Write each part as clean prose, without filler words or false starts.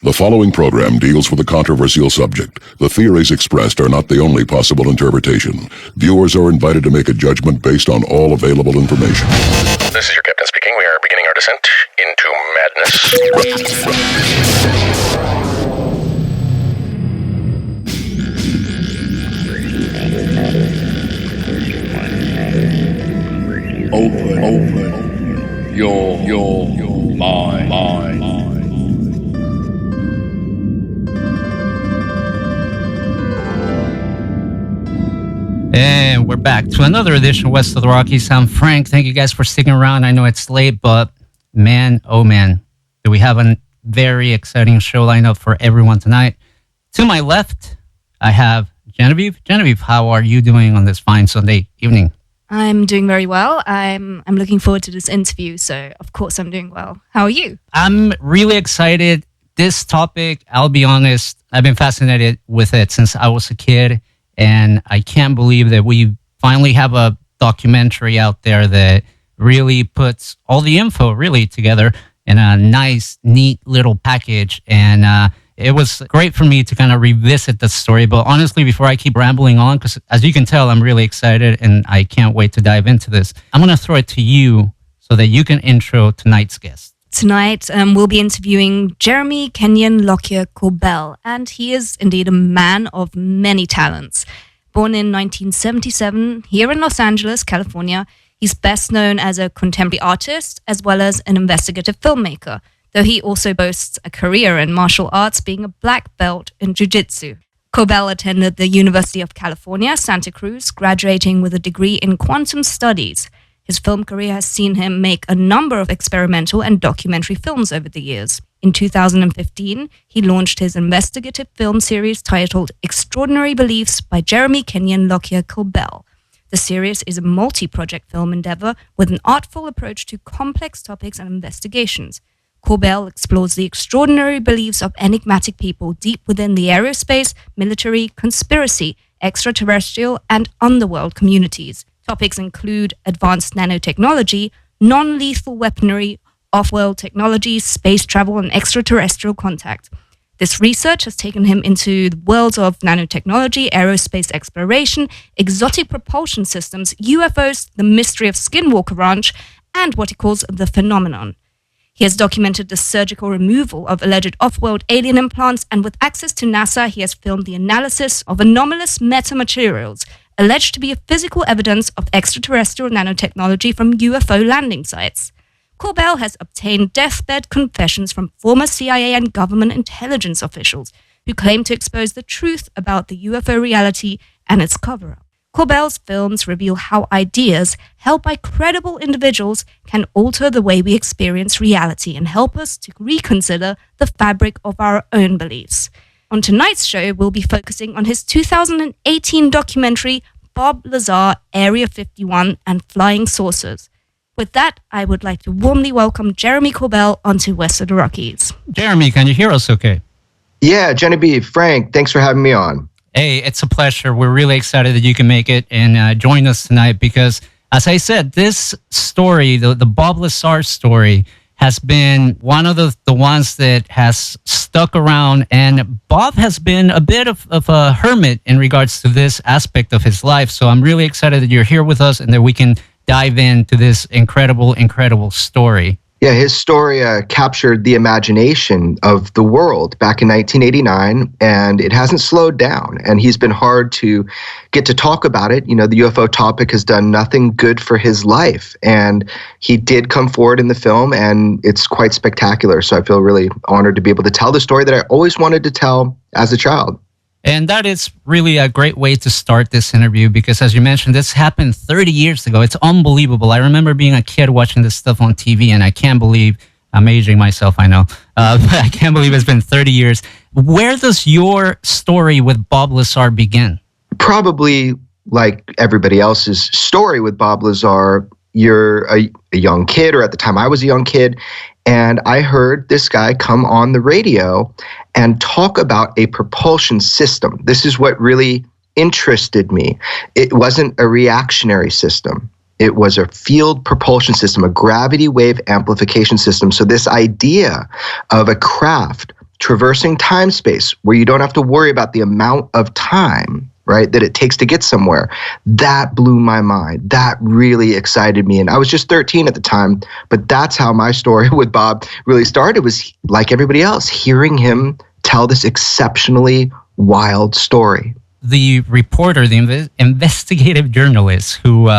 The following program deals with a controversial subject. The theories expressed are not the only possible interpretation. Viewers are invited to make a judgment based on all available information. This is your captain speaking. We are beginning our descent into madness. Open your mind. And we're back to another edition of West of the Rockies. I'm Frank. Thank you guys for sticking around. I know it's late, but man, oh man, do we have a very exciting show lined up for everyone tonight. To my left, I have Genevieve. Genevieve, how are you doing on this fine Sunday evening? I'm doing very well. I'm looking forward to this interview, so of course I'm doing well. How are you? I'm really excited. This topic, I'll be honest, I've been fascinated with it since I was a kid, and I can't believe that we finally have a documentary out there that really puts all the info really together in a nice, neat little package. And it was great for me to kind of revisit the story. But honestly, before I keep rambling on, because as you can tell, I'm really excited and I can't wait to dive into this, I'm going to throw it to you so that you can intro tonight's guest. Tonight, we'll be interviewing Jeremy Kenyon Lockyer Corbell, and he is indeed a man of many talents. Born in 1977 here in Los Angeles, California, he's best known as a contemporary artist as well as an investigative filmmaker, though he also boasts a career in martial arts, being a black belt in jiu-jitsu. Corbell attended the University of California, Santa Cruz, graduating with a degree in quantum studies. His film career has seen him make a number of experimental and documentary films over the years. In 2015, he launched his investigative film series titled Extraordinary Beliefs by Jeremy Kenyon Lockyer Corbell. The series is a multi-project film endeavor with an artful approach to complex topics and investigations. Corbell explores the extraordinary beliefs of enigmatic people deep within the aerospace, military, conspiracy, extraterrestrial, and underworld communities. Topics include advanced nanotechnology, non-lethal weaponry, off-world technology, space travel, and extraterrestrial contact. This research has taken him into the worlds of nanotechnology, aerospace exploration, exotic propulsion systems, UFOs, the mystery of Skinwalker Ranch, and what he calls the phenomenon. He has documented the surgical removal of alleged off-world alien implants, and with access to NASA, he has filmed the analysis of anomalous metamaterials, alleged to be a physical evidence of extraterrestrial nanotechnology from UFO landing sites. Corbell has obtained deathbed confessions from former CIA and government intelligence officials who claim to expose the truth about the UFO reality and its cover-up. Corbell's films reveal how ideas held by credible individuals can alter the way we experience reality and help us to reconsider the fabric of our own beliefs. On tonight's show, we'll be focusing on his 2018 documentary, Bob Lazar, Area 51 and Flying Saucers. With that, I would like to warmly welcome Jeremy Corbell onto West of the Rockies. Jeremy, can you hear us okay? Yeah, Genevieve, Frank, thanks for having me on. Hey, it's a pleasure. We're really excited that you can make it and join us tonight because, as I said, this story, the Bob Lazar story, has been one of the ones that has stuck around, and Bob has been a bit of a hermit in regards to this aspect of his life. So I'm really excited that you're here with us and that we can dive into this incredible story. Yeah, his story captured the imagination of the world back in 1989, and it hasn't slowed down. And he's been hard to get to talk about it. You know, the UFO topic has done nothing good for his life. And he did come forward in the film, and it's quite spectacular. So I feel really honored to be able to tell the story that I always wanted to tell as a child. And that is really a great way to start this interview because, as you mentioned, this happened 30 years ago. It's unbelievable. I remember being a kid watching this stuff on TV, and I can't believe, I'm aging myself, I know, but I can't believe it's been 30 years. Where does your story with Bob Lazar begin? Probably like everybody else's story with Bob Lazar, you're a young kid, or at the time I was a young kid, and I heard this guy come on the radio and talk about a propulsion system. This is what really interested me. It wasn't a reactionary system. It was a field propulsion system, a gravity wave amplification system. So this idea of a craft traversing time space where you don't have to worry about the amount of time, right, that it takes to get somewhere. That blew my mind. That really excited me. And I was just 13 at the time, but that's how my story with Bob really started, was like everybody else, hearing him tell this exceptionally wild story. The reporter, the investigative journalist who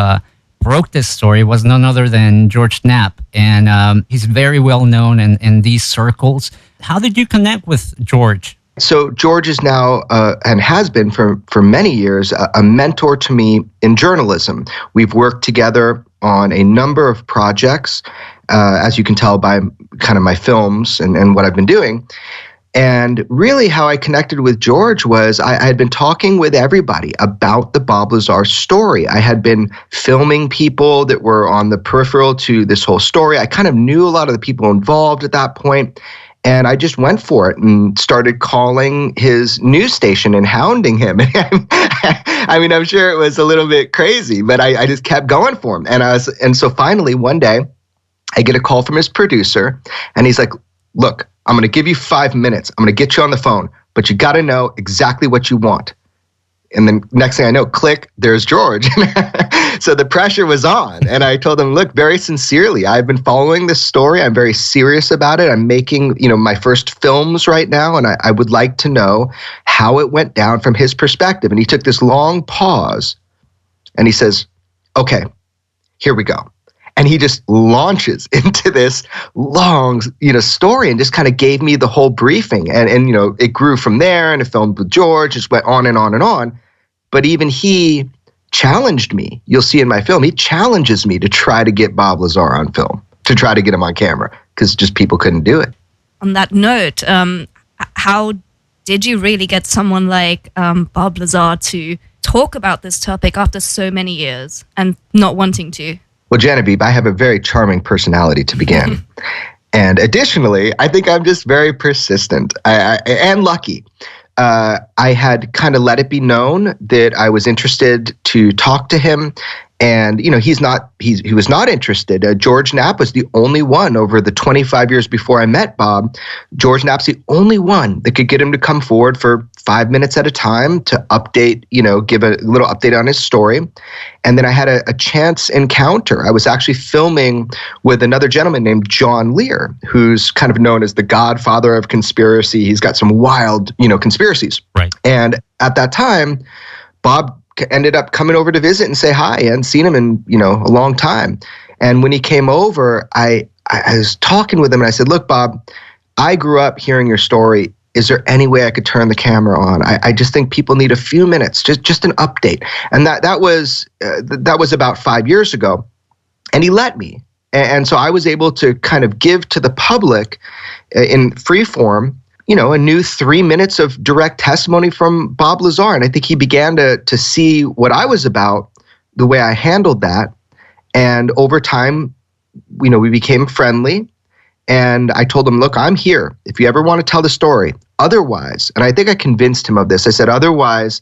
broke this story was none other than George Knapp, and he's very well known in these circles. How did you connect with George? So George is now, and has been for many years, a mentor to me in journalism. We've worked together on a number of projects, as you can tell by kind of my films and what I've been doing. And really how I connected with George was I had been talking with everybody about the Bob Lazar story. I had been filming people that were on the peripheral to this whole story. I kind of knew a lot of the people involved at that point. And I just went for it and started calling his news station and hounding him. I mean, I'm sure it was a little bit crazy, but I just kept going for him. And so finally one day I get a call from his producer, and he's like, look, I'm going to give you 5 minutes. I'm going to get you on the phone, but you got to know exactly what you want. And then next thing I know, click, there's George. So the pressure was on. And I told him, look, very sincerely, I've been following this story. I'm very serious about it. I'm making, my first films right now. And I would like to know how it went down from his perspective. And he took this long pause and he says, okay, here we go. And he just launches into this long, story, and just kind of gave me the whole briefing. And it grew from there, and it filmed with George, just went on and on and on. But even he challenged me. You'll see in my film, he challenges me to try to get Bob Lazar on film, to try to get him on camera, because just people couldn't do it. On that note, how did you really get someone like Bob Lazar to talk about this topic after so many years and not wanting to? Well, Genevieve, I have a very charming personality to begin. And additionally, I think I'm just very persistent and lucky. I had kind of let it be known that I was interested to talk to him. And, he was not interested. George Knapp was the only one over the 25 years before I met Bob. George Knapp's the only one that could get him to come forward for 5 minutes at a time to update, give a little update on his story. And then I had a chance encounter. I was actually filming with another gentleman named John Lear, who's kind of known as the godfather of conspiracy. He's got some wild, conspiracies. Right. And at that time, Bob ended up coming over to visit and say hi. I hadn't seen him in, a long time. And when he came over, I was talking with him and I said, look, Bob, I grew up hearing your story. Is there any way I could turn the camera on? I just think people need a few minutes, just an update. And that was about 5 years ago. And he let me. And so I was able to kind of give to the public in free form, a new 3 minutes of direct testimony from Bob Lazar. And I think he began to see what I was about, the way I handled that. And over time, we became friendly. And I told him, look, I'm here if you ever want to tell the story. Otherwise, and I think I convinced him of this, I said, otherwise,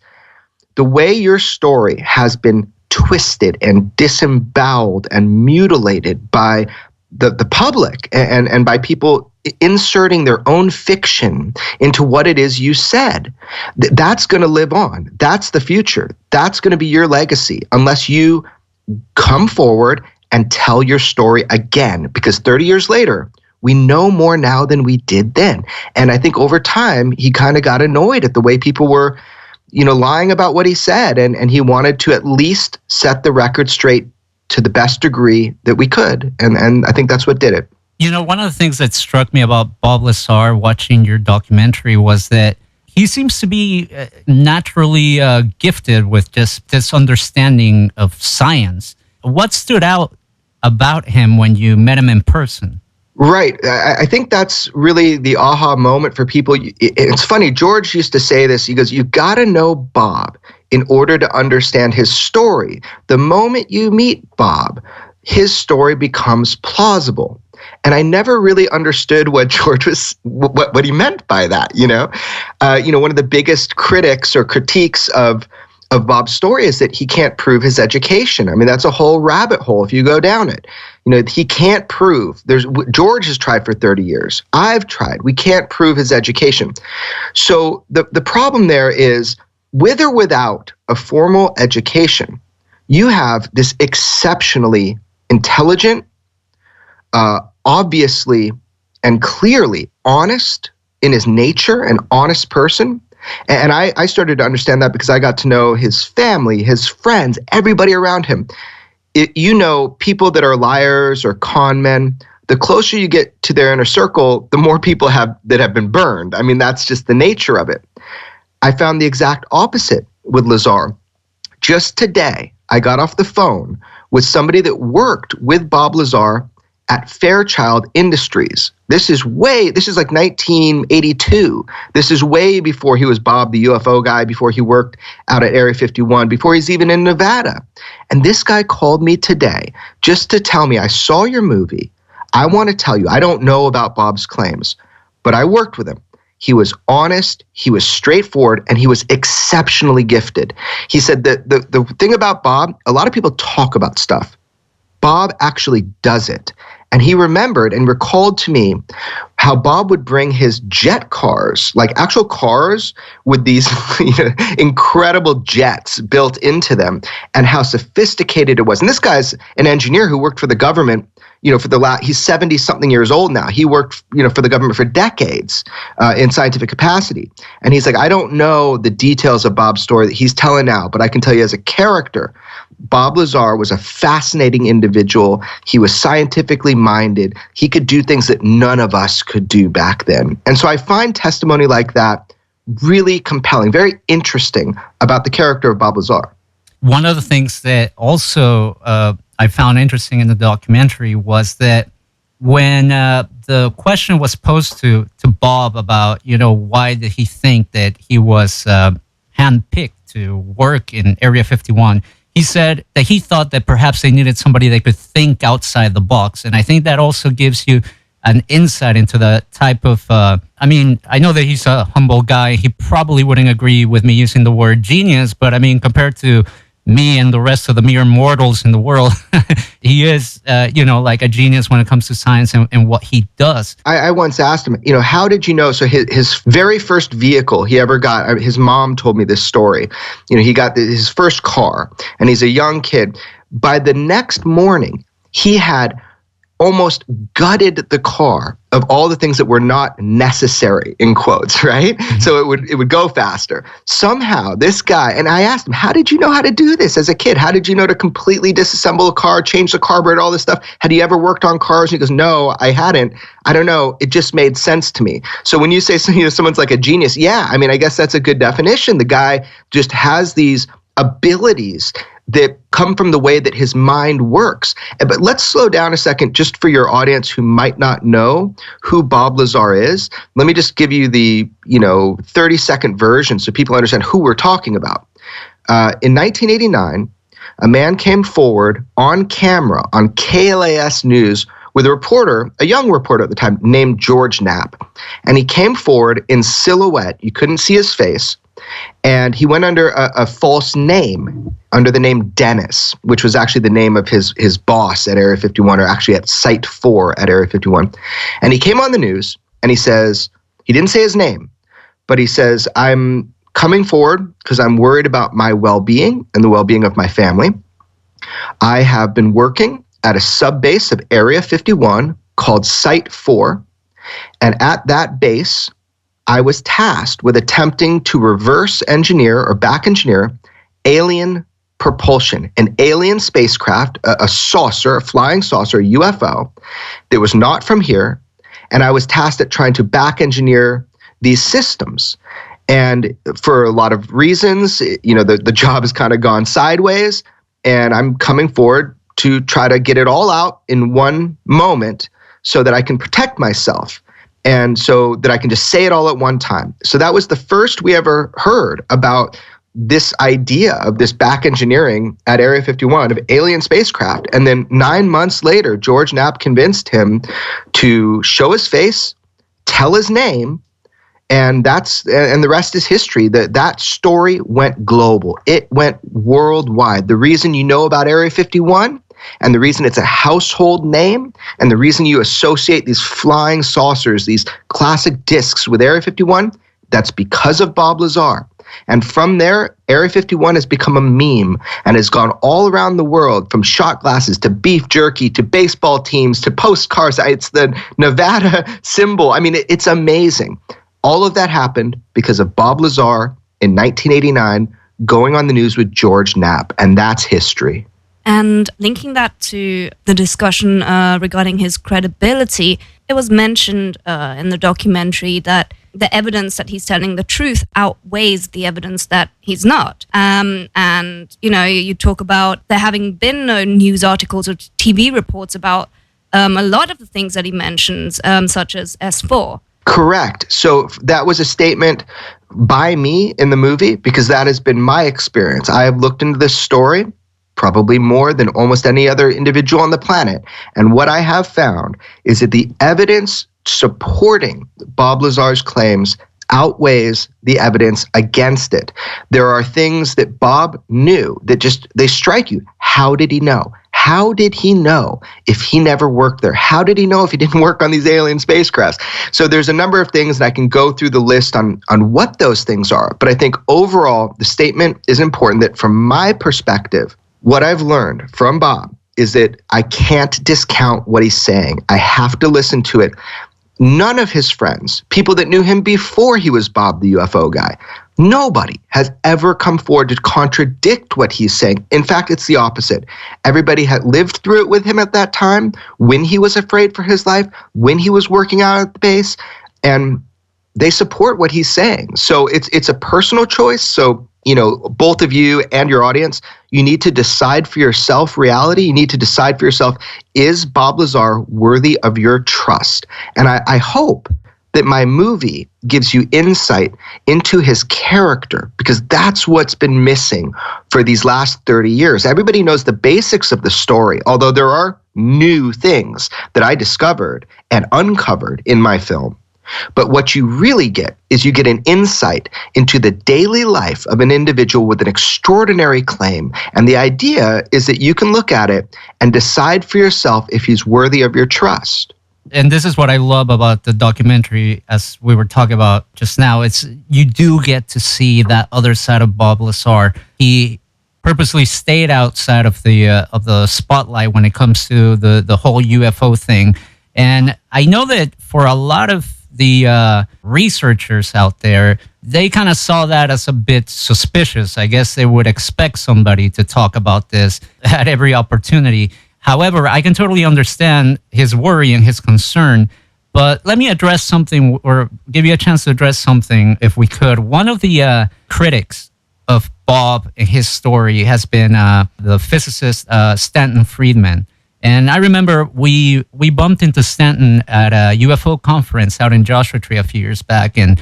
the way your story has been twisted and disemboweled and mutilated by the public and by people inserting their own fiction into what it is you said, that's going to live on. That's the future. That's going to be your legacy unless you come forward and tell your story again. Because 30 years later, we know more now than we did then. And I think over time, he kind of got annoyed at the way people were, lying about what he said. And he wanted to at least set the record straight to the best degree that we could. And I think that's what did it. One of the things that struck me about Bob Lazar watching your documentary was that he seems to be naturally gifted with just this understanding of science. What stood out about him when you met him in person? Right. I think that's really the aha moment for people. It's funny. George used to say this. He goes, you got to know Bob in order to understand his story. The moment you meet Bob, his story becomes plausible. And I never really understood what George was, what he meant by that. One of the biggest critics or critiques of of Bob's story is that he can't prove his education. I mean, that's a whole rabbit hole if you go down it. He can't prove. George has tried for 30 years. I've tried. We can't prove his education. So the problem there is, with or without a formal education, you have this exceptionally intelligent, obviously and clearly honest in his nature, an honest person. And I started to understand that because I got to know his family, his friends, everybody around him. People that are liars or con men, the closer you get to their inner circle, the more people that have been burned. I mean, that's just the nature of it. I found the exact opposite with Lazar. Just today, I got off the phone with somebody that worked with Bob Lazar at Fairchild Industries. This is like 1982. This is way before he was Bob the UFO guy, before he worked out at Area 51, before he's even in Nevada. And this guy called me today just to tell me, I saw your movie. I want to tell you, I don't know about Bob's claims, but I worked with him. He was honest, he was straightforward, and he was exceptionally gifted. He said that the thing about Bob, a lot of people talk about stuff. Bob actually does it. And he remembered and recalled to me how Bob would bring his jet cars, like actual cars with these incredible jets built into them, and how sophisticated it was. And this guy's an engineer who worked for the government, he's 70-something years old now. He worked, for the government for decades in scientific capacity. And he's like, I don't know the details of Bob's story that he's telling now, but I can tell you as a character, Bob Lazar was a fascinating individual. He was scientifically minded. He could do things that none of us could do back then. And so I find testimony like that really compelling, very interesting about the character of Bob Lazar. One of the things that also I found interesting in the documentary was that when the question was posed to Bob about, why did he think that he was handpicked to work in Area 51, he said that he thought that perhaps they needed somebody that could think outside the box. And I think that also gives you an insight into the type of, I know that he's a humble guy. He probably wouldn't agree with me using the word genius, but compared to me and the rest of the mere mortals in the world, he is, like a genius when it comes to science and what he does. I once asked him, how did you know? So his very first vehicle he ever got, his mom told me this story. He got his first car, and he's a young kid. By the next morning, he had almost gutted the car of all the things that were not necessary, in quotes, right? Mm-hmm. So it would go faster. Somehow this guy, and I asked him, how did you know how to do this as a kid? How did you know to completely disassemble a car, change the carburetor, all this stuff? Had you ever worked on cars? And he goes, no, I hadn't. I don't know. It just made sense to me. So when you say someone's like a genius, yeah, I guess that's a good definition. The guy just has these abilities that come from the way that his mind works. But let's slow down a second just for your audience who might not know who Bob Lazar is. Let me just give you the 30-second version so people understand who we're talking about. In 1989, a man came forward on camera on KLAS News with a young reporter at the time named George Knapp. And he came forward in silhouette. You couldn't see his face. And he went under a false name, under the name Dennis, which was actually the name of his boss at Area 51, or actually at Site 4 at Area 51. And he came on the news, and he says, he didn't say his name, but he says, I'm coming forward because I'm worried about my well-being and the well-being of my family. I have been working at a sub-base of Area 51 called Site 4, and at that base, I was tasked with attempting to reverse engineer or back engineer alien propulsion, an alien spacecraft, a saucer, a flying saucer, a UFO that was not from here. And I was tasked at trying to back engineer these systems. And for a lot of reasons, the job has kind of gone sideways, and I'm coming forward to try to get it all out in one moment so that I can protect myself. And so that I can just say it all at one time. So that was the first we ever heard about this idea of this back engineering at Area 51 of alien spacecraft. And then 9 months later, George Knapp convinced him to show his face, tell his name, And the rest is history. That story went global. It went worldwide. The reason you know about Area 51 and the reason it's a household name and the reason you associate these flying saucers, these classic discs with Area 51, that's because of Bob Lazar. And from there, Area 51 has become a meme and has gone all around the world, from shot glasses to beef jerky to baseball teams to postcards. It's the Nevada symbol. I mean, it's amazing. All of that happened because of Bob Lazar in 1989 going on the news with George Knapp, and that's history. And linking that to the discussion regarding his credibility, it was mentioned in the documentary that the evidence that he's telling the truth outweighs the evidence that he's not. And, you talk about there having been no news articles or TV reports about a lot of the things that he mentions, such as S4. Correct. So that was a statement by me in the movie because that has been my experience. I have looked into this story probably more than almost any other individual on the planet. And what I have found is that the evidence supporting Bob Lazar's claims outweighs the evidence against it. There are things that Bob knew that they strike you. How did he know? How did he know if he never worked there? How did he know if he didn't work on these alien spacecrafts? So there's a number of things, and I can go through the list on what those things are. But I think overall, the statement is important that from my perspective, what I've learned from Bob is that I can't discount what he's saying. I have to listen to it. None of his friends, people that knew him before he was Bob the UFO guy, nobody has ever come forward to contradict what he's saying. In fact, it's the opposite. Everybody had lived through it with him at that time, when he was afraid for his life, when he was working out at the base, and they support what he's saying. So it's a personal choice. So, both of you and your audience, you need to decide for yourself reality. You need to decide for yourself, is Bob Lazar worthy of your trust? And I hope that my movie gives you insight into his character, because that's what's been missing for these last 30 years. Everybody knows the basics of the story, although there are new things that I discovered and uncovered in my film. But what you really get is you get an insight into the daily life of an individual with an extraordinary claim. And the idea is that you can look at it and decide for yourself if he's worthy of your trust. And this is what I love about the documentary, as we were talking about just now. It's you do get to see that other side of Bob Lazar. He purposely stayed outside of the spotlight when it comes to the whole UFO thing. And I know that for a lot of the researchers out there, they kind of saw that as a bit suspicious. I guess they would expect somebody to talk about this at every opportunity. However, I can totally understand his worry and his concern. But let me address something, or give you a chance to address something, if we could. One of the critics of Bob and his story has been the physicist Stanton Friedman. And I remember we bumped into Stanton at a UFO conference out in Joshua Tree a few years back, and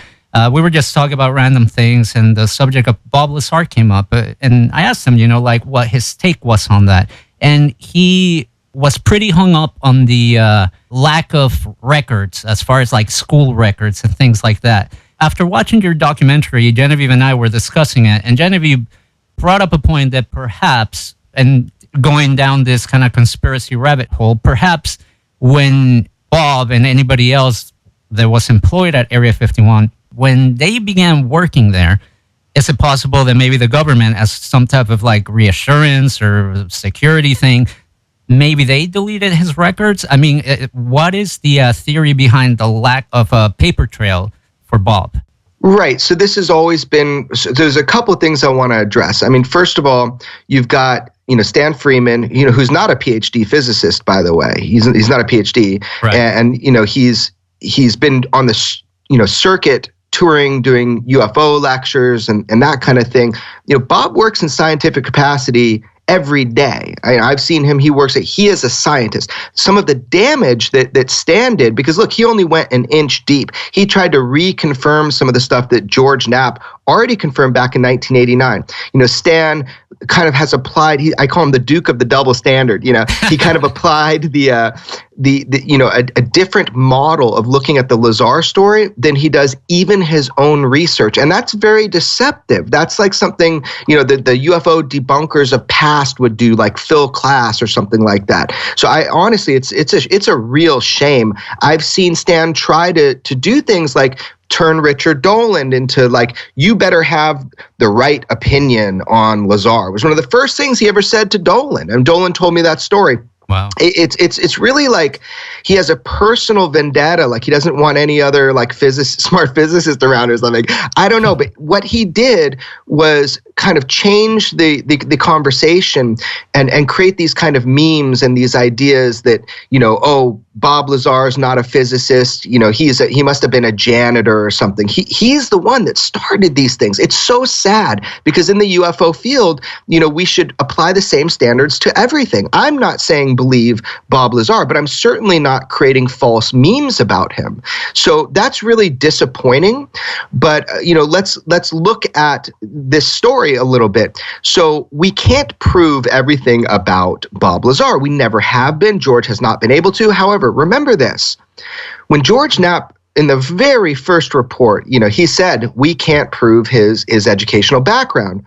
we were just talking about random things, and the subject of Bob Lazar came up, and I asked him, what his take was on that, and he was pretty hung up on the lack of records as far as like school records and things like that. After watching your documentary, Genevieve and I were discussing it, and Genevieve brought up a point that perhaps, and going down this kind of conspiracy rabbit hole, perhaps when Bob and anybody else that was employed at Area 51, when they began working there, is it possible that maybe the government, as some type of like reassurance or security thing, maybe they deleted his records? I mean, what is the theory behind the lack of a paper trail for Bob? Right. So this has always been, so there's a couple of things I want to address. I mean, first of all, you've got, Stan Freeman, who's not a PhD physicist, by the way. He's not a PhD. Right. And he's been on the, circuit touring, doing UFO lectures and that kind of thing. Bob works in scientific capacity every day. I've seen him. He is a scientist. Some of the damage that Stan did, because look, he only went an inch deep. He tried to reconfirm some of the stuff that George Knapp already confirmed back in 1989. Stan kind of has applied, I call him the Duke of the double standard. He kind of applied a different model of looking at the Lazar story than he does even his own research. And that's very deceptive. That's like something, the UFO debunkers of past would do, like Phil KLAS or something like that. So I honestly, it's a real shame. I've seen Stan try to do things like turn Richard Dolan into like, you better have the right opinion on Lazar. It was one of the first things he ever said to Dolan. And Dolan told me that story. Wow. It's really like he has a personal vendetta. Like he doesn't want any other like smart physicist around or something. I don't know. But what he did was kind of change the conversation and create these kind of memes and these ideas that, Bob Lazar is not a physicist. He must have been a janitor or something. He's the one that started these things. It's so sad because in the UFO field, we should apply the same standards to everything. I'm not saying believe Bob Lazar, but I'm certainly not creating false memes about him. So that's really disappointing. But let's look at this story a little bit. So we can't prove everything about Bob Lazar. We never have been. George has not been able to. However, remember this. When George Knapp, in the very first report, he said, we can't prove his educational background.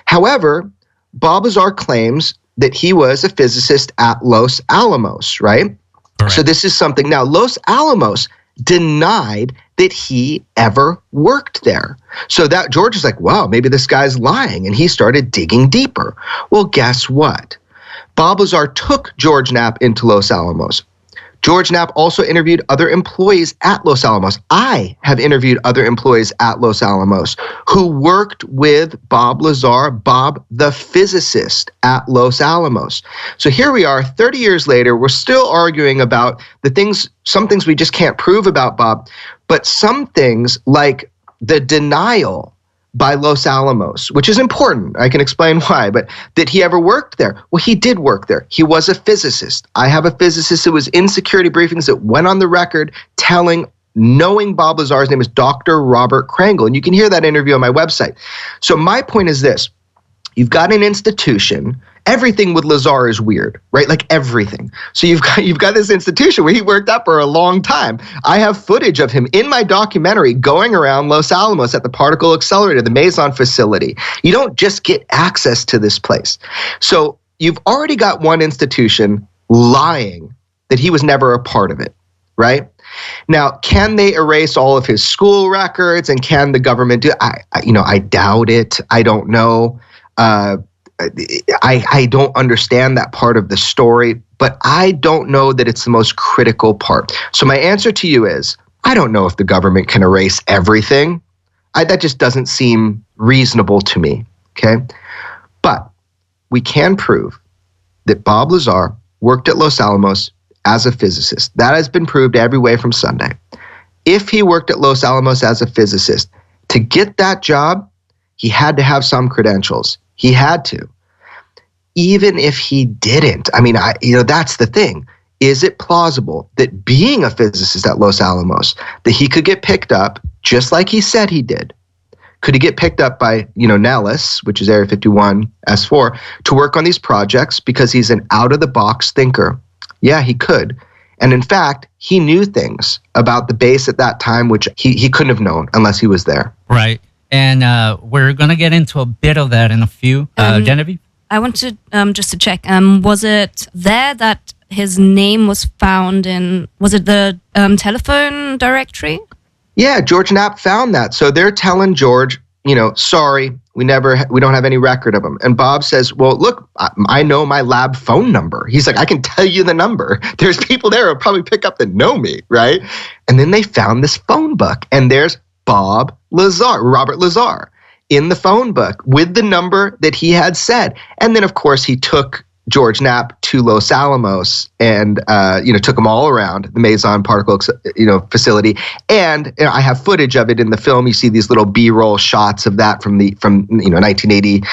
However, Bob Lazar claims that he was a physicist at Los Alamos, right? Correct. So this is something. Now, Los Alamos denied that he ever worked there. So that George is like, wow, maybe this guy's lying. And he started digging deeper. Well, guess what? Bob Lazar took George Knapp into Los Alamos. George Knapp also interviewed other employees at Los Alamos. I have interviewed other employees at Los Alamos who worked with Bob Lazar, Bob the physicist at Los Alamos. So here we are 30 years later, we're still arguing about some things we just can't prove about Bob, but some things like the denial by Los Alamos, which is important. I can explain why, but that he ever worked there. Well, he did work there. He was a physicist. I have a physicist who was in security briefings that went on the record knowing Bob Lazar's name is Dr. Robert Krangle. And you can hear that interview on my website. So my point is this. You've got an institution. Everything with Lazar is weird, right? Like everything. So you've got this institution where he worked at for a long time. I have footage of him in my documentary going around Los Alamos at the particle accelerator, the Meson facility. You don't just get access to this place. So you've already got one institution lying that he was never a part of it, right? Now, can they erase all of his school records and can the government do it? I doubt it. I don't know. I don't understand that part of the story, but I don't know that it's the most critical part. So my answer to you is, I don't know if the government can erase everything. That just doesn't seem reasonable to me, okay? But we can prove that Bob Lazar worked at Los Alamos as a physicist. That has been proved every way from Sunday. If he worked at Los Alamos as a physicist, to get that job, he had to have some credentials. He had to. Even if he didn't, that's the thing. Is it plausible that being a physicist at Los Alamos, that he could get picked up, just like he said he did? Could he get picked up by, Nellis, which is Area 51 S4, to work on these projects because he's an out-of-the-box thinker? Yeah, he could. And in fact, he knew things about the base at that time, which he couldn't have known unless he was there. Right. And we're going to get into a bit of that in a few. Genevieve? I want to just to check. Was it there that his name was found in? Was it the telephone directory? Yeah, George Knapp found that. So they're telling George, sorry, we don't have any record of him. And Bob says, well, look, I know my lab phone number. He's like, I can tell you the number. There's people there who'll probably pick up that know me, right? And then they found this phone book, and there's Bob Lazar, Robert Lazar, in the phone book with the number that he had said. And then, of course, he took George Knapp to Los Alamos and, took him all around the Meson particle, facility. And I have footage of it in the film. You see these little B-roll shots of that from 1980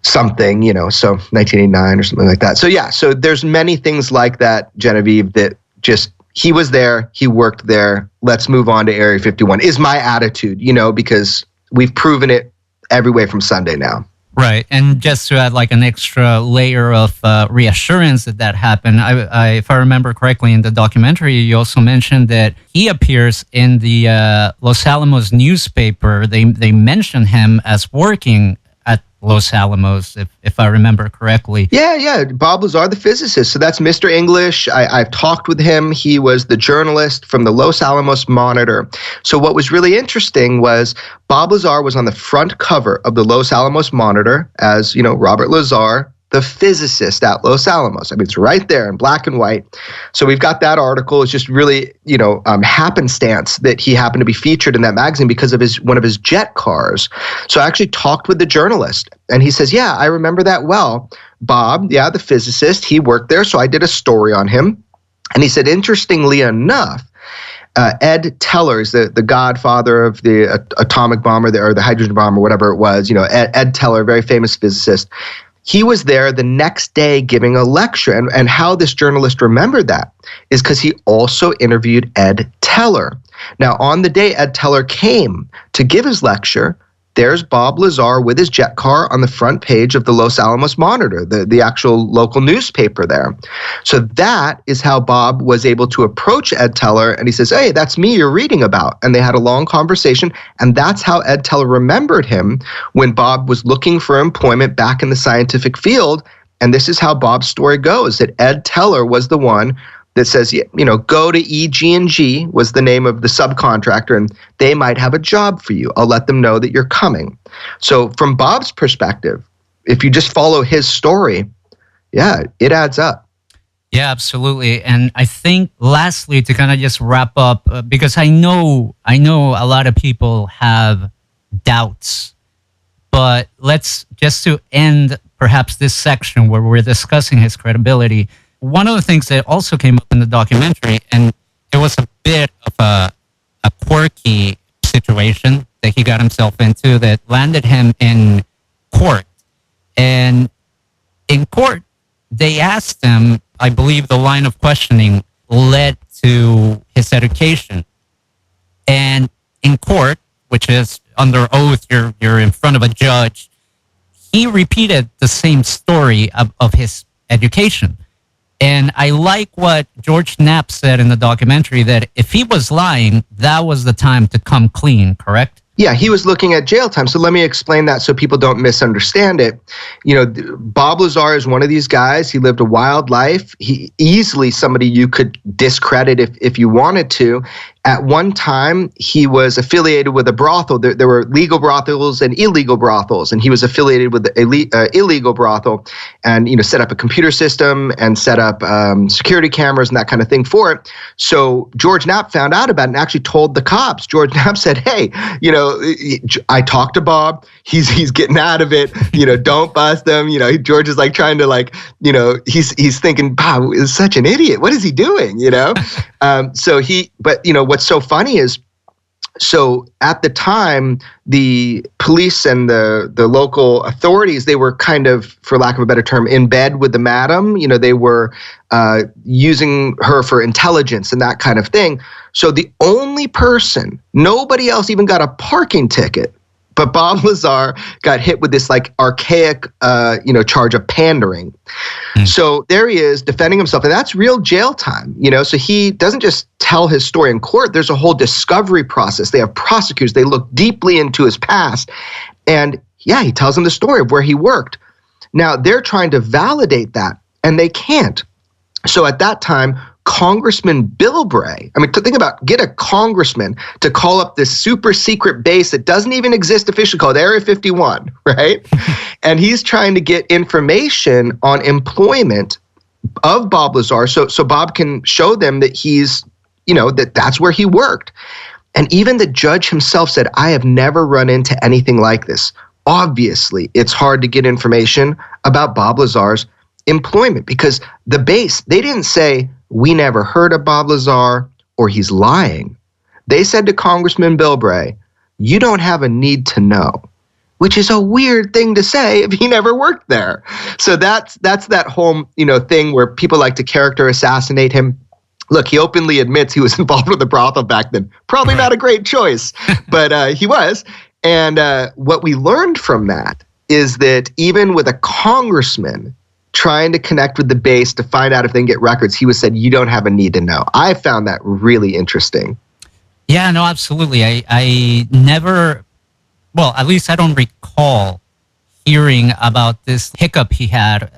something, so 1989 or something like that. So yeah, so there's many things like that, Genevieve, that just, he was there, he worked there. Let's move on to Area 51 is my attitude, because we've proven it every way from Sunday now. Right. And just to add like an extra layer of reassurance that happened, I, if I remember correctly in the documentary, you also mentioned that he appears in the Los Alamos newspaper. They mention him as working at Los Alamos, if I remember correctly. Yeah. Bob Lazar, the physicist. So that's Mr. English. I've talked with him. He was the journalist from the Los Alamos Monitor. So what was really interesting was Bob Lazar was on the front cover of the Los Alamos Monitor as, Robert Lazar, the physicist at Los Alamos. I mean, it's right there in black and white. So we've got that article. It's just really, happenstance that he happened to be featured in that magazine because of one of his jet cars. So I actually talked with the journalist, and he says, yeah, I remember that well. Bob, the physicist, he worked there, so I did a story on him. And he said, interestingly enough, Ed Teller is the godfather of the atomic bomb or the hydrogen bomb or whatever it was. Ed Teller, very famous physicist. He was there the next day giving a lecture. And how this journalist remembered that is because he also interviewed Ed Teller. Now, on the day Ed Teller came to give his lecture, there's Bob Lazar with his jet car on the front page of the Los Alamos Monitor, the actual local newspaper there. So that is how Bob was able to approach Ed Teller, and he says, hey, that's me you're reading about. And they had a long conversation, and that's how Ed Teller remembered him when Bob was looking for employment back in the scientific field. And this is how Bob's story goes, that Ed Teller was the one that says, go to EG&G was the name of the subcontractor, and they might have a job for you. I'll let them know that you're coming. So from Bob's perspective, if you just follow his story, yeah, it adds up. Yeah, absolutely. And I think lastly, to kind of just wrap up, because I know a lot of people have doubts, but let's just to end perhaps this section where we're discussing his credibility. One of the things that also came up in the documentary, and it was a bit of a quirky situation that he got himself into that landed him in court. And in court, they asked him, I believe the line of questioning led to his education. And in court, which is under oath, you're in front of a judge, he repeated the same story of his education. And I like what George Knapp said in the documentary, that if he was lying, that was the time to come clean, correct? Yeah, he was looking at jail time. So let me explain that so people don't misunderstand it. Bob Lazar is one of these guys. He lived a wild life. He easily somebody you could discredit if you wanted to. At one time, he was affiliated with a brothel. There were legal brothels and illegal brothels, and he was affiliated with the illegal brothel and, set up a computer system and set up security cameras and that kind of thing for it. So George Knapp found out about it and actually told the cops. George Knapp said, hey, I talked to Bob. He's getting out of it. Don't bust him. George is like trying to he's thinking, Bob is such an idiot. What is he doing? What's so funny is, so at the time, the police and the local authorities, they were kind of, for lack of a better term, in bed with the madam. They were using her for intelligence and that kind of thing. So the only person, nobody else even got a parking ticket, but Bob Lazar got hit with this archaic, charge of pandering. So there he is defending himself, and that's real jail time. So he doesn't just tell his story in court. There's a whole discovery process. They have prosecutors. They look deeply into his past, and he tells them the story of where he worked. Now they're trying to validate that, and they can't. So at that time, Congressman Bilbray, think about, get a congressman to call up this super secret base that doesn't even exist officially called Area 51, right? And he's trying to get information on employment of Bob Lazar so Bob can show them that he's, that's where he worked. And even the judge himself said, I have never run into anything like this. Obviously, it's hard to get information about Bob Lazar's employment because the base, they didn't say, we never heard of Bob Lazar or he's lying. They said to Congressman Bilbray, you don't have a need to know, which is a weird thing to say if he never worked there. So that's that whole, thing where people like to character assassinate him. Look, he openly admits he was involved with the brothel back then. Probably not a great choice, but he was. And what we learned from that is that even with a congressman trying to connect with the base to find out if they can get records, he was said, you don't have a need to know. I found that really interesting. Yeah, no, absolutely. I never, well, at least I don't recall hearing about this hiccup he had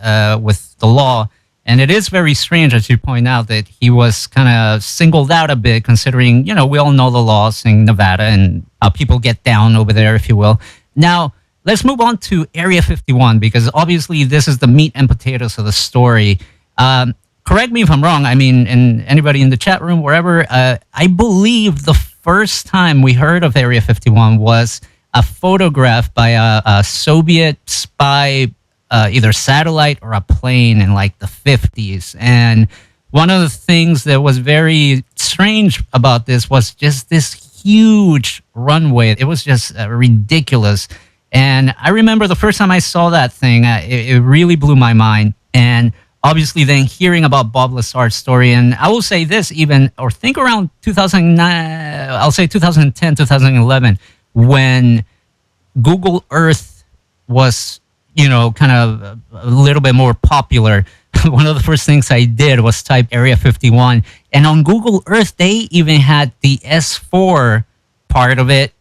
with the law. And it is very strange, as you point out, that he was kind of singled out a bit, considering, we all know the laws in Nevada and how people get down over there, if you will. Now, let's move on to Area 51, because obviously this is the meat and potatoes of the story. Correct me if I'm wrong. I mean, and anybody in the chat room, wherever, I believe the first time we heard of Area 51 was a photograph by a Soviet spy, either satellite or a plane in like the 50s. And one of the things that was very strange about this was just this huge runway. It was just ridiculous. And I remember the first time I saw that thing, it really blew my mind. And obviously then hearing about Bob Lazar's story, and I will say this even, or think around 2009, I'll say 2010, 2011, when Google Earth was, kind of a little bit more popular. One of the first things I did was type Area 51. And on Google Earth, they even had the S4 part of it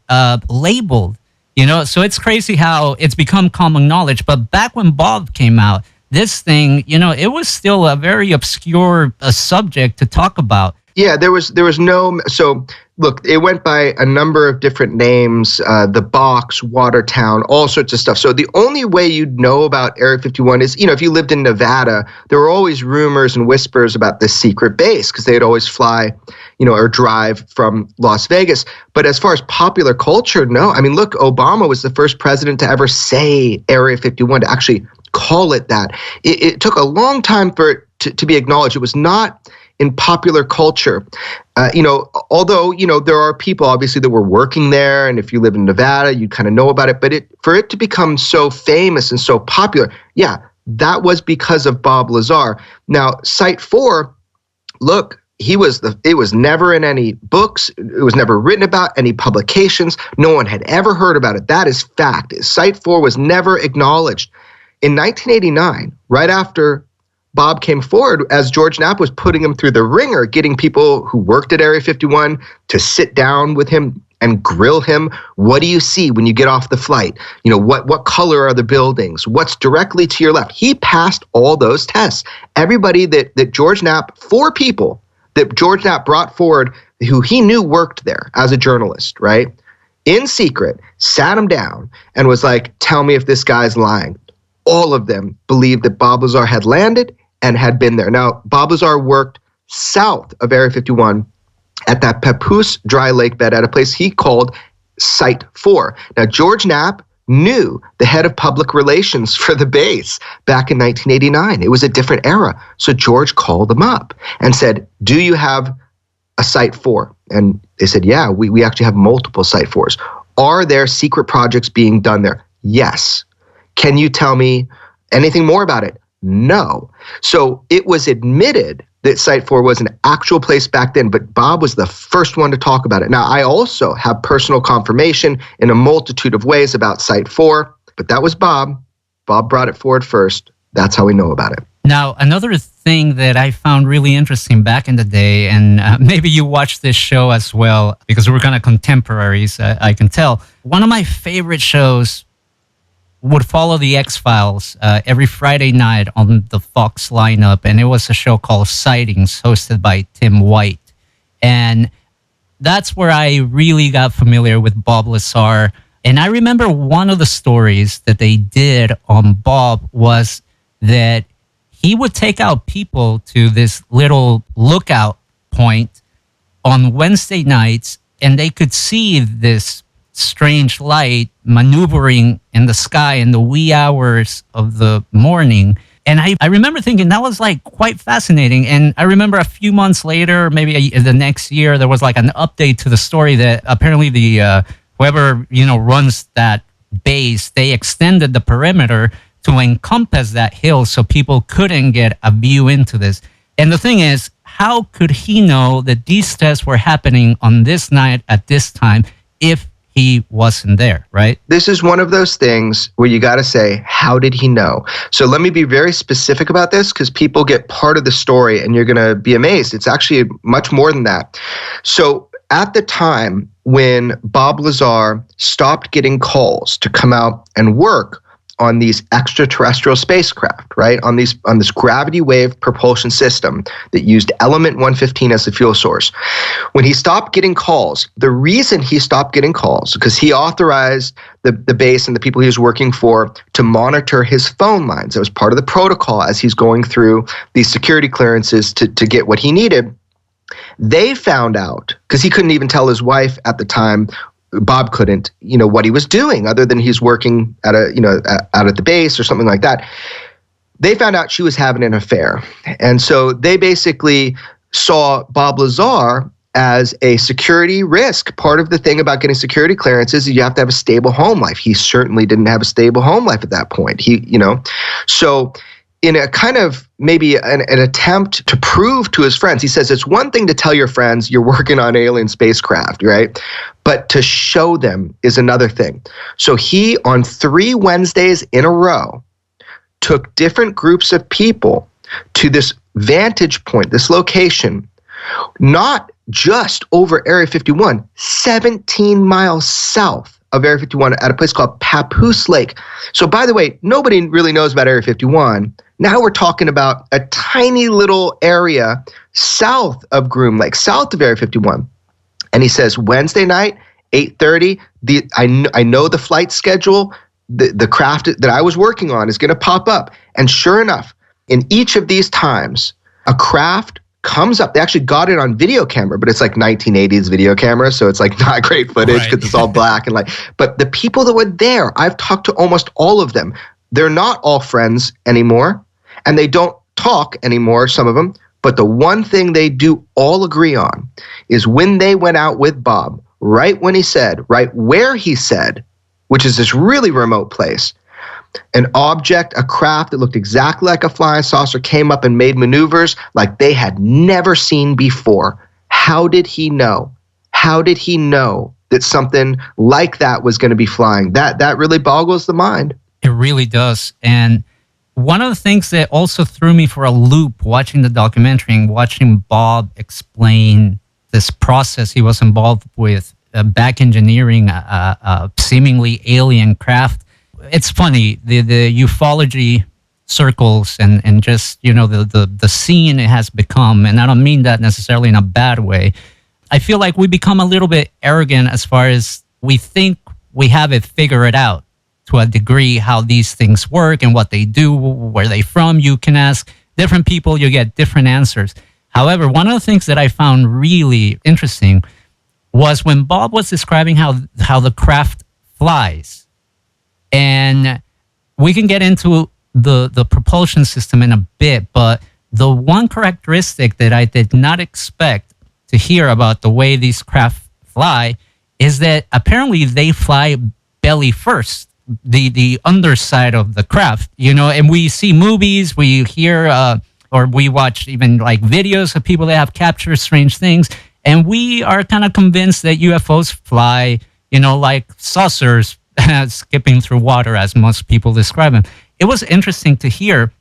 labeled. So it's crazy how it's become common knowledge. But back when Bob came out, this thing, it was still a very obscure subject to talk about. Yeah, there was no. So look, it went by a number of different names, the Box, Watertown, all sorts of stuff. So the only way you'd know about Area 51 is, if you lived in Nevada, there were always rumors and whispers about this secret base because they'd always fly, or drive from Las Vegas. But as far as popular culture, no. I mean, look, Obama was the first president to ever say Area 51, to actually call it that. It took a long time for it to be acknowledged. It was not in popular culture. Although, there are people obviously that were working there, and if you live in Nevada, you kind of know about it, but for it to become so famous and so popular, yeah, that was because of Bob Lazar. Now, Site 4, look, it was never in any books, it was never written about, any publications, no one had ever heard about it. That is fact. Site 4 was never acknowledged. In 1989, right after Bob came forward, as George Knapp was putting him through the ringer, getting people who worked at Area 51 to sit down with him and grill him. What do you see when you get off the flight? What color are the buildings? What's directly to your left? He passed all those tests. Everybody that George Knapp, 4 people that George Knapp brought forward who he knew worked there as a journalist, right? In secret, sat him down and was like, tell me if this guy's lying. All of them believed that Bob Lazar had landed and had been there. Now, Bob Lazar worked south of Area 51 at that Papoose dry lake bed at a place he called Site 4. Now, George Knapp knew the head of public relations for the base back in 1989. It was a different era. So George called them up and said, do you have a Site 4? And they said, yeah, we actually have multiple Site 4s. Are there secret projects being done there? Yes. Can you tell me anything more about it? No. So it was admitted that Site 4 was an actual place back then, but Bob was the first one to talk about it. Now, I also have personal confirmation in a multitude of ways about Site 4, but that was Bob. Bob brought it forward first. That's how we know about it. Now, another thing that I found really interesting back in the day, and maybe you watched this show as well, because we're kind of contemporaries, I can tell. One of my favorite shows would follow the X-Files every Friday night on the Fox lineup, and it was a show called Sightings, hosted by Tim White. And that's where I really got familiar with Bob Lazar. And I remember one of the stories that they did on Bob was that he would take out people to this little lookout point on Wednesday nights, and they could see this strange light maneuvering in the sky in the wee hours of the morning. And I remember thinking that was like quite fascinating. And I remember a few months later, maybe the next year, there was like an update to the story that apparently the whoever runs that base, they extended the perimeter to encompass that hill so people couldn't get a view into this. And the thing is, how could he know that these tests were happening on this night at this time if he wasn't there, right? This is one of those things where you got to say, how did he know? So let me be very specific about this, because people get part of the story and you're going to be amazed. It's actually much more than that. So at the time when Bob Lazar stopped getting calls to come out and work on these extraterrestrial spacecraft, right? On this gravity wave propulsion system that used element 115 as the fuel source. When he stopped getting calls, the reason he stopped getting calls, because he authorized the base and the people he was working for to monitor his phone lines. It was part of the protocol as he's going through these security clearances to get what he needed. They found out, because he couldn't even tell his wife at the time, Bob couldn't, what he was doing other than he's working at out at the base or something like that. They found out she was having an affair. And so they basically saw Bob Lazar as a security risk. Part of the thing about getting security clearances is you have to have a stable home life. He certainly didn't have a stable home life at that point. So in a kind of maybe an attempt to prove to his friends, he says it's one thing to tell your friends you're working on alien spacecraft, right? But to show them is another thing. So he, on 3 Wednesdays in a row, took different groups of people to this vantage point, this location, not just over Area 51, 17 miles south of Area 51 at a place called Papoose Lake. So by the way, nobody really knows about Area 51. Now we're talking about a tiny little area south of Groom Lake, south of Area 51. And he says, Wednesday night, 8:30, I know the flight schedule, the craft that I was working on is going to pop up. And sure enough, in each of these times, a craft comes up. They actually got it on video camera, but it's like 1980s video camera, so it's like not great footage because it's all black and but the people that were there, I've talked to almost all of them. They're not all friends anymore, and they don't talk anymore, some of them, but the one thing they do all agree on is when they went out with Bob, right when he said, right where he said, which is this really remote place, an object, a craft that looked exactly like a flying saucer came up and made maneuvers like they had never seen before. How did he know? How did he know that something like that was going to be flying? That really boggles the mind. It really does. And one of the things that also threw me for a loop watching the documentary and watching Bob explain this process he was involved with, back engineering a seemingly alien craft. It's funny, the ufology circles and just, the scene it has become, and I don't mean that necessarily in a bad way. I feel like we become a little bit arrogant as far as we think we have it figured out to a degree how these things work and what they do, where they from. You can ask different people, you get different answers. However, one of the things that I found really interesting was when Bob was describing how the craft flies. And we can get into the propulsion system in a bit, but the one characteristic that I did not expect to hear about the way these craft fly is that apparently they fly belly first, the underside of the craft, and we see movies, we hear, or we watch even like videos of people that have captured strange things, and we are kind of convinced that UFOs fly, like saucers skipping through water, as most people describe them. It was interesting to hear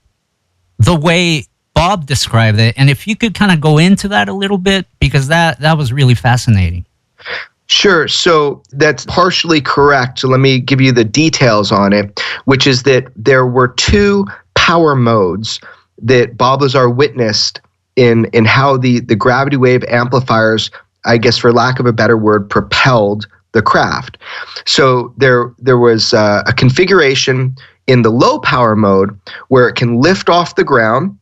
the way Bob described it, and if you could kind of go into that a little bit, because that was really fascinating. Sure. So that's partially correct. So let me give you the details on it, which is that there were 2 power modes that Bob Lazar witnessed in how the gravity wave amplifiers, I guess for lack of a better word, propelled the craft. So there was a configuration in the low power mode where it can lift off the ground,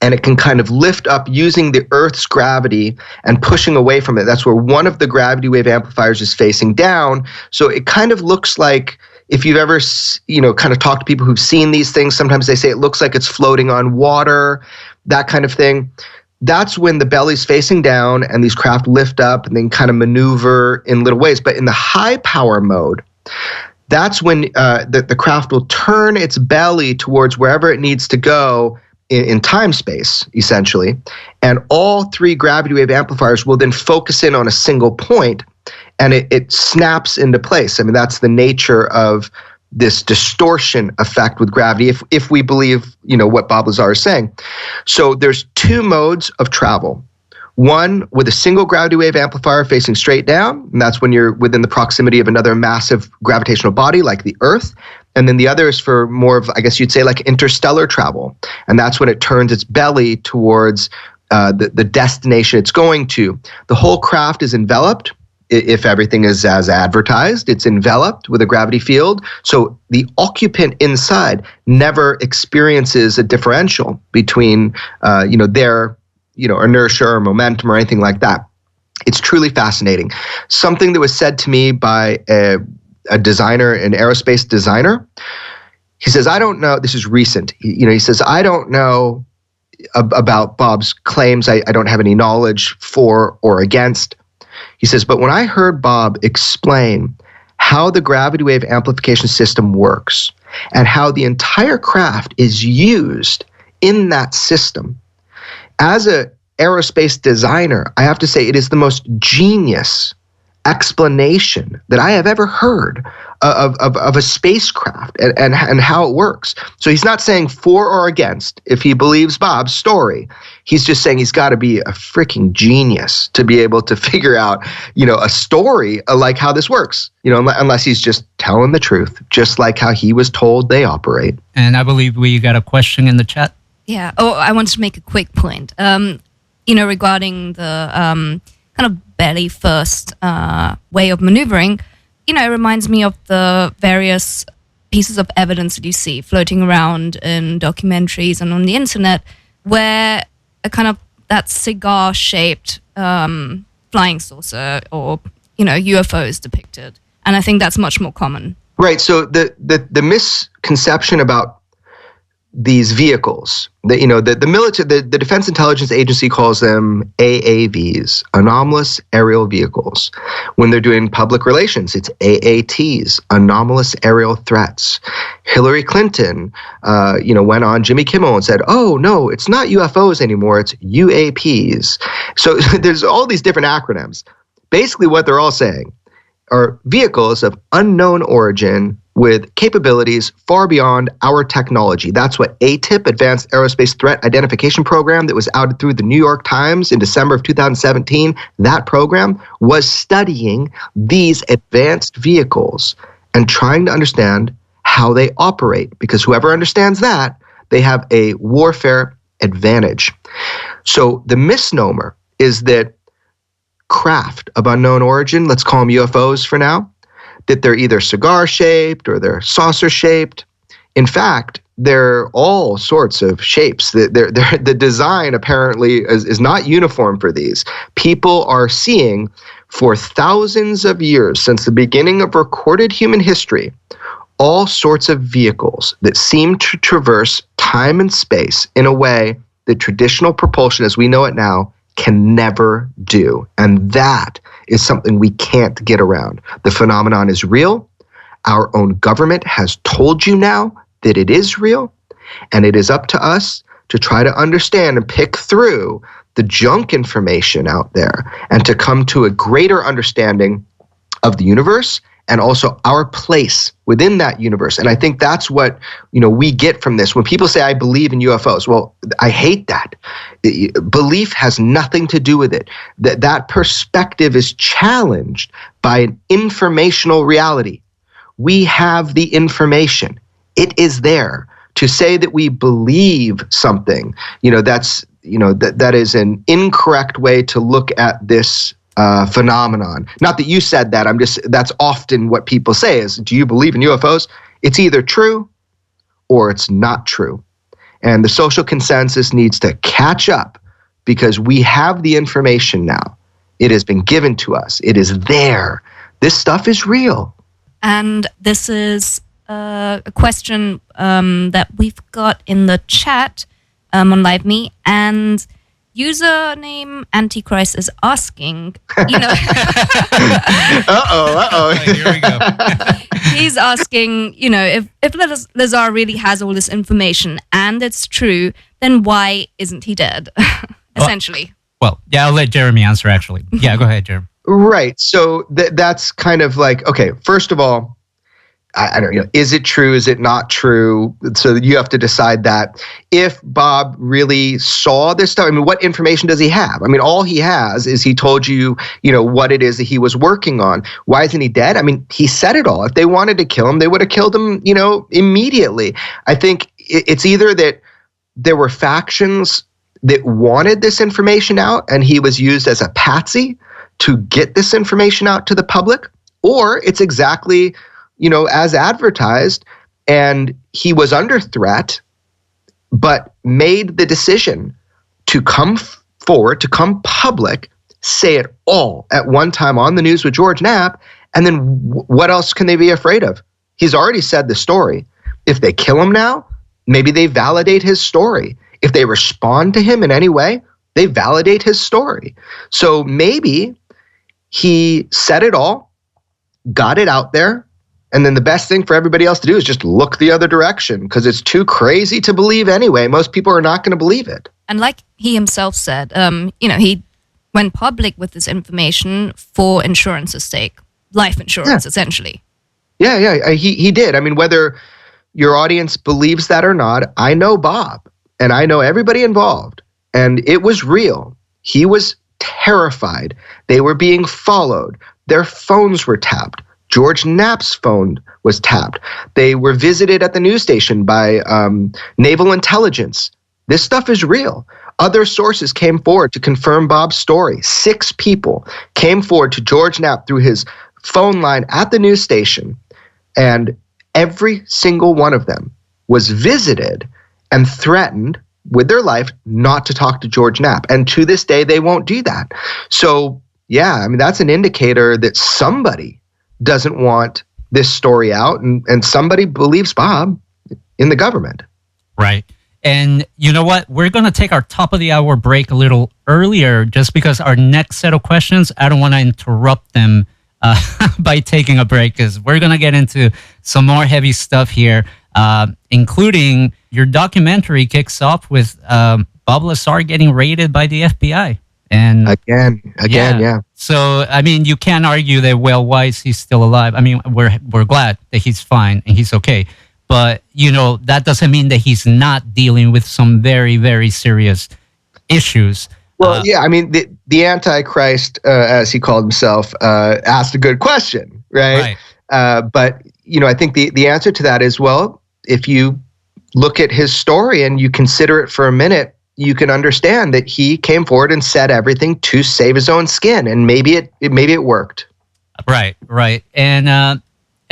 and it can kind of lift up using the Earth's gravity and pushing away from it. That's where one of the gravity wave amplifiers is facing down. So it kind of looks like, if you've ever, kind of talked to people who've seen these things, sometimes they say it looks like it's floating on water, that kind of thing. That's when the belly's facing down and these craft lift up and then kind of maneuver in little ways. But in the high power mode, that's when the craft will turn its belly towards wherever it needs to go in time space, essentially. And all 3 gravity wave amplifiers will then focus in on a single point, and it snaps into place. I mean, that's the nature of this distortion effect with gravity, if we believe, what Bob Lazar is saying. So there's two modes of travel. One with a single gravity wave amplifier facing straight down, and that's when you're within the proximity of another massive gravitational body like the Earth. And then the other is for more of, I guess you'd say, like interstellar travel. And that's when it turns its belly towards the destination it's going to. The whole craft is enveloped. If everything is as advertised, it's enveloped with a gravity field. So the occupant inside never experiences a differential between, their, inertia or momentum or anything like that. It's truly fascinating. Something that was said to me by a designer, an aerospace designer, he says, I don't know, this is recent. He says, I don't know about Bob's claims. I don't have any knowledge for or against. He says, but when I heard Bob explain how the gravity wave amplification system works and how the entire craft is used in that system, as an aerospace designer, I have to say it is the most genius explanation that I have ever heard of a spacecraft and how it works. So he's not saying for or against if he believes Bob's story. He's just saying he's got to be a freaking genius to be able to figure out, a story like how this works, unless he's just telling the truth, just like how he was told they operate. And I believe we got a question in the chat. Yeah. Oh, I wanted to make a quick point. Regarding the kind of belly first way of maneuvering, it reminds me of the various pieces of evidence that you see floating around in documentaries and on the internet, where a kind of that cigar-shaped flying saucer or UFO is depicted, and I think that's much more common. Right. So the misconception about these vehicles, the military, the Defense Intelligence Agency calls them AAVs, anomalous aerial vehicles. When they're doing public relations, it's AATs, anomalous aerial threats. Hillary Clinton, went on Jimmy Kimmel and said, "Oh no, it's not UFOs anymore; it's UAPs." So there's all these different acronyms. Basically, what they're all saying are vehicles of unknown origin with capabilities far beyond our technology. That's what ATIP, Advanced Aerospace Threat Identification Program, that was outed through the New York Times in December of 2017, that program was studying these advanced vehicles and trying to understand how they operate, because whoever understands that, they have a warfare advantage. So the misnomer is that craft of unknown origin, let's call them UFOs for now, that they're either cigar-shaped or they're saucer-shaped. In fact, they're all sorts of shapes. The design apparently is not uniform for these. People are seeing for thousands of years, since the beginning of recorded human history, all sorts of vehicles that seem to traverse time and space in a way that traditional propulsion, as we know it now, can never do. And that is something we can't get around. The phenomenon is real. Our own government has told you now that it is real. And it is up to us to try to understand and pick through the junk information out there and to come to a greater understanding of the universe and also our place within that universe. And I think that's what, we get from this. When people say, I believe in UFOs, well, I hate that. Belief has nothing to do with it. That perspective is challenged by an informational reality. We have the information. It is there. To say that we believe something, that is an incorrect way to look at this phenomenon. Not that you said that, that's often what people say is, do you believe in UFOs? It's either true or it's not true. And the social consensus needs to catch up because we have the information now. It has been given to us. It is there. This stuff is real. And this is a question that we've got in the chat on LiveMe, and username Antichrist is asking, Uh-oh. Here we go. He's asking, if Lazar really has all this information and it's true, then why isn't he dead? Essentially. Well, yeah, I'll let Jeremy answer, actually. Yeah, go ahead, Jeremy. Right. So that's kind of like, okay, first of all, I don't know, is it true? Is it not true? So you have to decide that. If Bob really saw this stuff, I mean, what information does he have? I mean, all he has is he told you, what it is that he was working on. Why isn't he dead? I mean, he said it all. If they wanted to kill him, they would have killed him, immediately. I think it's either that there were factions that wanted this information out and he was used as a patsy to get this information out to the public, or it's exactly as advertised, and he was under threat, but made the decision to come forward, to come public, say it all at one time on the news with George Knapp, and then what else can they be afraid of? He's already said the story. If they kill him now, maybe they validate his story. If they respond to him in any way, they validate his story. So maybe he said it all, got it out there, and then the best thing for everybody else to do is just look the other direction because it's too crazy to believe anyway. Most people are not going to believe it. And like he himself said, he went public with this information for insurance's sake, life insurance, essentially. Yeah, he did. I mean, whether your audience believes that or not, I know Bob and I know everybody involved, and it was real. He was terrified. They were being followed. Their phones were tapped. George Knapp's phone was tapped. They were visited at the news station by naval intelligence. This stuff is real. Other sources came forward to confirm Bob's story. 6 people came forward to George Knapp through his phone line at the news station, and every single one of them was visited and threatened with their life not to talk to George Knapp. And to this day, they won't do that. So, yeah, I mean, that's an indicator that somebody doesn't want this story out, and somebody believes Bob in the government. Right. And you know what? We're going to take our top of the hour break a little earlier just because our next set of questions, I don't want to interrupt them by taking a break because we're going to get into some more heavy stuff here, including your documentary kicks off with Bob Lazar getting raided by the FBI. And again, yeah. So, I mean, you can't argue that, well, why is he still alive? I mean, we're glad that he's fine and he's okay. But, that doesn't mean that he's not dealing with some very, very serious issues. Well, yeah, I mean, the Antichrist, as he called himself, asked a good question, right? But, I think the answer to that is, well, if you look at his story and you consider it for a minute, you can understand that he came forward and said everything to save his own skin, and maybe it worked. Right. And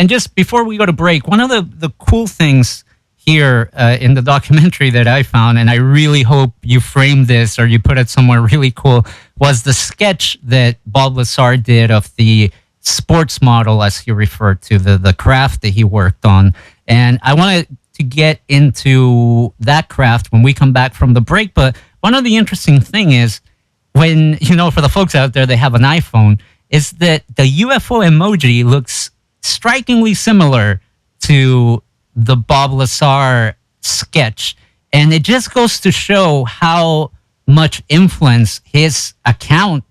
just before we go to break, one of the cool things here in the documentary that I found, and I really hope you framed this or you put it somewhere really cool, was the sketch that Bob Lazar did of the sports model, as he referred to, the craft that he worked on. And I wanted to get into that craft when we come back from the break. But one of the interesting thing is when, for the folks out there, they have an iPhone, is that the UFO emoji looks strikingly similar to the Bob Lazar sketch. And it just goes to show how much influence his account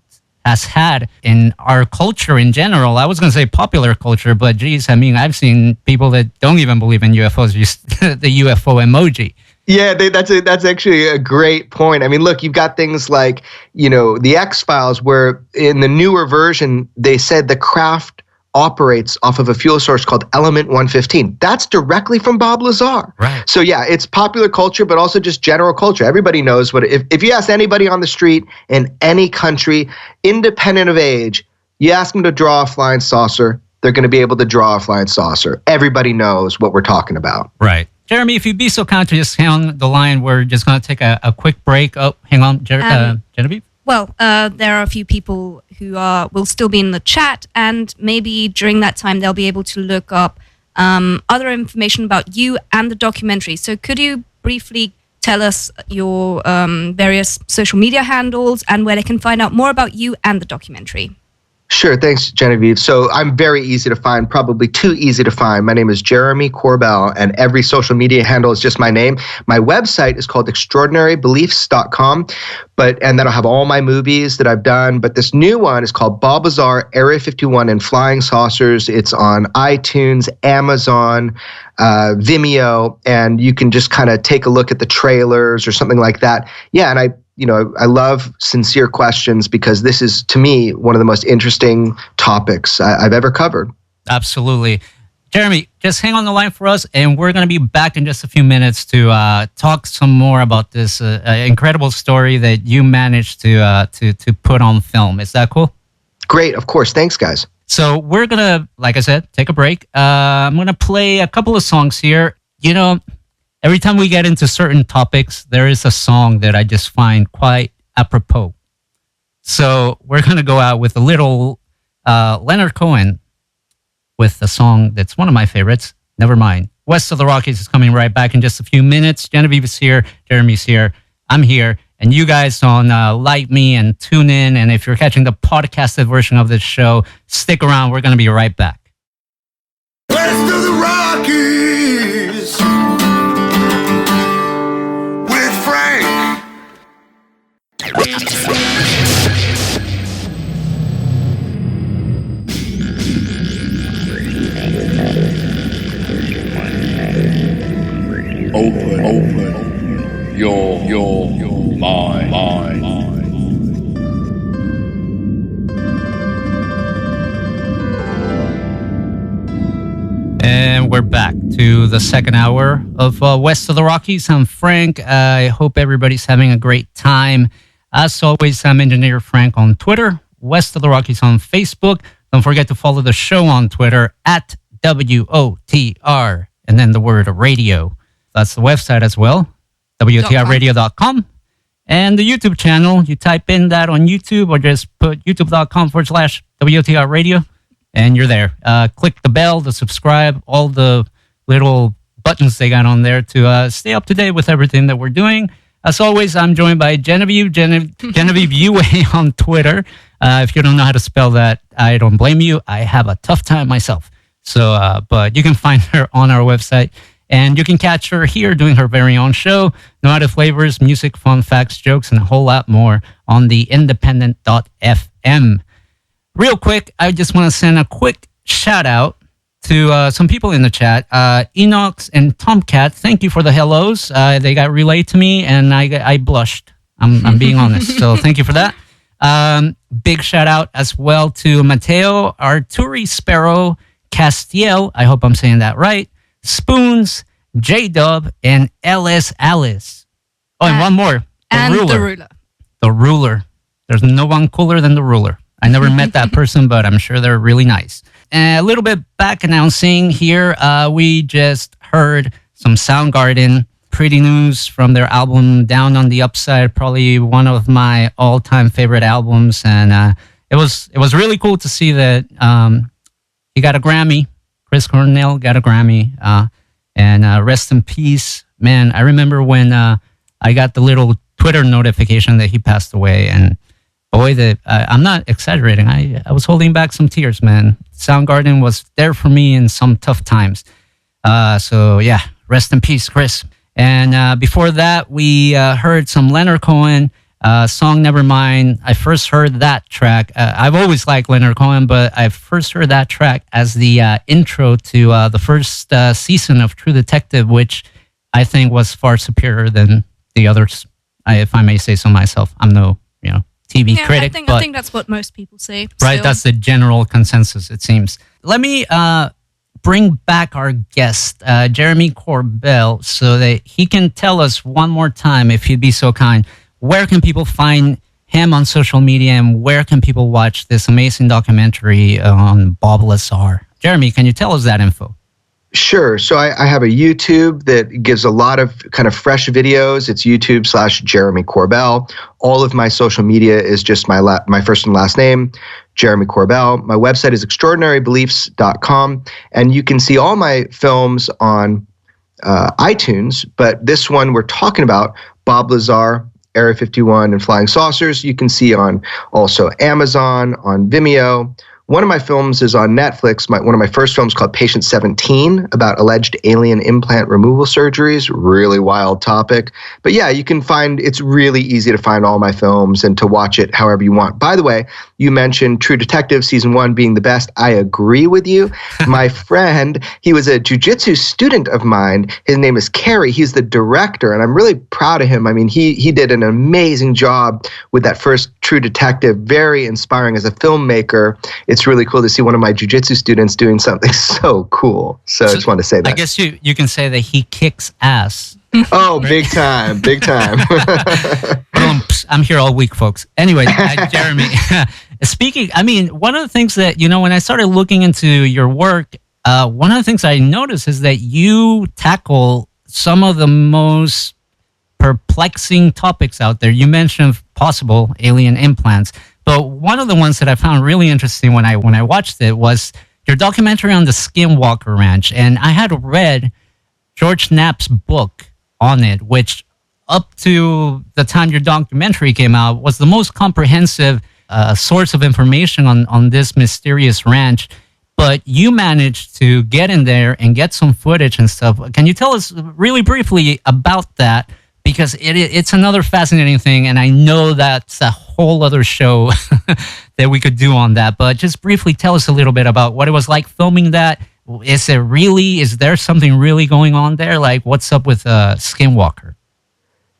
has had in our culture in general. I was going to say popular culture, but geez, I mean, I've seen people that don't even believe in UFOs use the UFO emoji. Yeah, that's actually a great point. I mean, look, you've got things like, the X-Files, where in the newer version, they said the craft operates off of a fuel source called Element 115. That's directly from Bob Lazar. Right. So yeah, it's popular culture, but also just general culture. Everybody knows what, if you ask anybody on the street in any country, independent of age, you ask them to draw a flying saucer, they're going to be able to draw a flying saucer. Everybody knows what we're talking about. Right. Jeremy, if you'd be so kind to just hang on the line, we're just going to take a quick break. Oh, hang on, Genevieve? Well, there are a few people who will still be in the chat, and maybe during that time they'll be able to look up other information about you and the documentary. So could you briefly tell us your various social media handles and where they can find out more about you and the documentary? Sure. Thanks, Genevieve. So I'm very easy to find, probably too easy to find. My name is Jeremy Corbell, and every social media handle is just my name. My website is called extraordinarybeliefs.com, and that'll have all my movies that I've done. But this new one is called Bob Lazar, Area 51 and Flying Saucers. It's on iTunes, Amazon, Vimeo, and you can just kind of take a look at the trailers or something like that. Yeah, and I love sincere questions because this is, to me, one of the most interesting topics I've ever covered. Absolutely. Jeremy, just hang on the line for us, and we're going to be back in just a few minutes to talk some more about this incredible story that you managed to put on film. Is that cool? Great. Of course. Thanks, guys. So we're going to, like I said, take a break. I'm going to play a couple of songs here. Every time we get into certain topics, there is a song that I just find quite apropos. So we're going to go out with a little Leonard Cohen with a song that's one of my favorites, Never Mind. West of the Rockies is coming right back in just a few minutes. Genevieve is here, Jeremy's here, I'm here, and you guys on like me and tune in. And if you're catching the podcasted version of this show, stick around. We're going to be right back. West of the Rockies. Open your mind. And we're back to the second hour of West of the Rockies. I'm Frank. I hope everybody's having a great time. As always, I'm Engineer Frank on Twitter, West of the Rockies on Facebook. Don't forget to follow the show on Twitter at WOTR and then the word radio. That's the website as well, WOTRradio.com. And the YouTube channel, you type in that on YouTube or just put youtube.com/WOTR radio and you're there. Click the bell to subscribe, all the little buttons they got on there to stay up to date with everything that we're doing. As always, I'm joined by Genevieve UA on Twitter. If you don't know how to spell that, I don't blame you. I have a tough time myself. So, but you can find her on our website. And you can catch her here doing her very own show. No Other Flavors, music, fun facts, jokes, and a whole lot more on the independent.fm. Real quick, I just want to send a quick shout out to some people in the chat. Enox and Tomcat, thank you for the hellos. They got relayed to me, and I blushed. I'm being honest. So thank you for that. Big shout out as well to Mateo, Arturi Sparrow, Castiel, I hope I'm saying that right, Spoons, J-Dub, and LS Alice. Oh, and one more. The Ruler. The Ruler. There's no one cooler than the Ruler. I never met that person, but I'm sure they're really nice. And a little bit back announcing here, we just heard some Soundgarden pretty news from their album Down on the Upside, probably one of my all-time favorite albums. And it was really cool to see that he got a Grammy. Chris Cornell got a Grammy, and rest in peace. Man, I remember when I got the little Twitter notification that he passed away, and boy, I'm not exaggerating. I was holding back some tears, man. Soundgarden was there for me in some tough times. So yeah, rest in peace, Chris. And before that, we heard some Leonard Cohen, song Nevermind. I first heard that track. I've always liked Leonard Cohen, but I first heard that track as the intro to the first season of True Detective, which I think was far superior than the others. If I may say so myself. I'm no, TV critic. I think that's what most people say. Right, still. That's the general consensus, it seems. Let me bring back our guest, Jeremy Corbell, so that he can tell us one more time, if he'd be so kind, where can people find him on social media and where can people watch this amazing documentary on Bob Lazar? Jeremy, can you tell us that info? Sure. So I have a YouTube that gives a lot of kind of fresh videos. It's YouTube/Jeremy Corbell. All of my social media is just my first and last name, Jeremy Corbell. My website is extraordinarybeliefs.com, and you can see all my films on iTunes. But this one we're talking about, Bob Lazar, Area 51 and Flying Saucers, you can see on also Amazon, on Vimeo. One of my films is on Netflix. One of my first films called Patient 17 about alleged alien implant removal surgeries. Really wild topic. But yeah, you can find, it's really easy to find all my films and to watch it however you want. By the way, you mentioned True Detective Season 1 being the best. I agree with you. My friend, he was a jiu-jitsu student of mine. His name is Kerry. He's the director, and I'm really proud of him. I mean, he did an amazing job with that first True Detective. Very inspiring as a filmmaker. It's really cool to see one of my jiu-jitsu students doing something so cool. So I just want to say that. I guess you can say that he kicks ass. Oh, big time, big time. I'm here all week, folks. Anyway, Jeremy, speaking, I mean, one of the things that, when I started looking into your work, one of the things I noticed is that you tackle some of the most perplexing topics out there. You mentioned possible alien implants, but one of the ones that I found really interesting when I watched it was your documentary on the Skinwalker Ranch, and I had read George Knapp's book on it, which up to the time your documentary came out was the most comprehensive source of information on this mysterious ranch. But you managed to get in there and get some footage and stuff. Can you tell us really briefly about that? Because it's another fascinating thing, and I know that's a whole other show that we could do on that. But just briefly tell us a little bit about what it was like filming that. Is there something really going on there? Like, what's up with Skinwalker?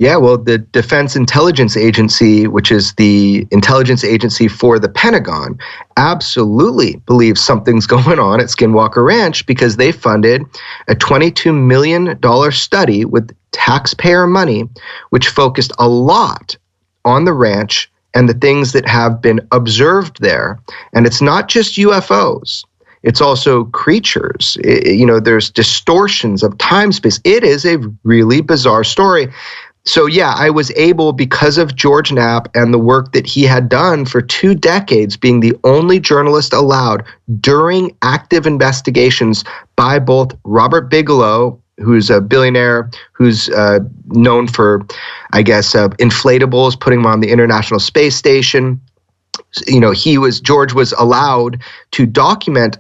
Yeah, well, the Defense Intelligence Agency, which is the intelligence agency for the Pentagon, absolutely believes something's going on at Skinwalker Ranch because they funded a $22 million study with taxpayer money, which focused a lot on the ranch and the things that have been observed there. And it's not just UFOs. It's also creatures. There's distortions of time space. It is a really bizarre story. So yeah, I was able, because of George Knapp and the work that he had done for 2 decades, being the only journalist allowed during active investigations by both Robert Bigelow, who's a billionaire, who's known for, I guess, inflatables, putting them on the International Space Station. George was allowed to document